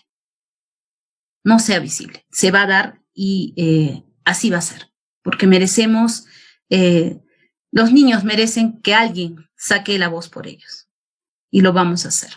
No sea visible. Se va a dar y así va a ser. Porque merecemos, los niños merecen que alguien saque la voz por ellos. Y lo vamos a hacer.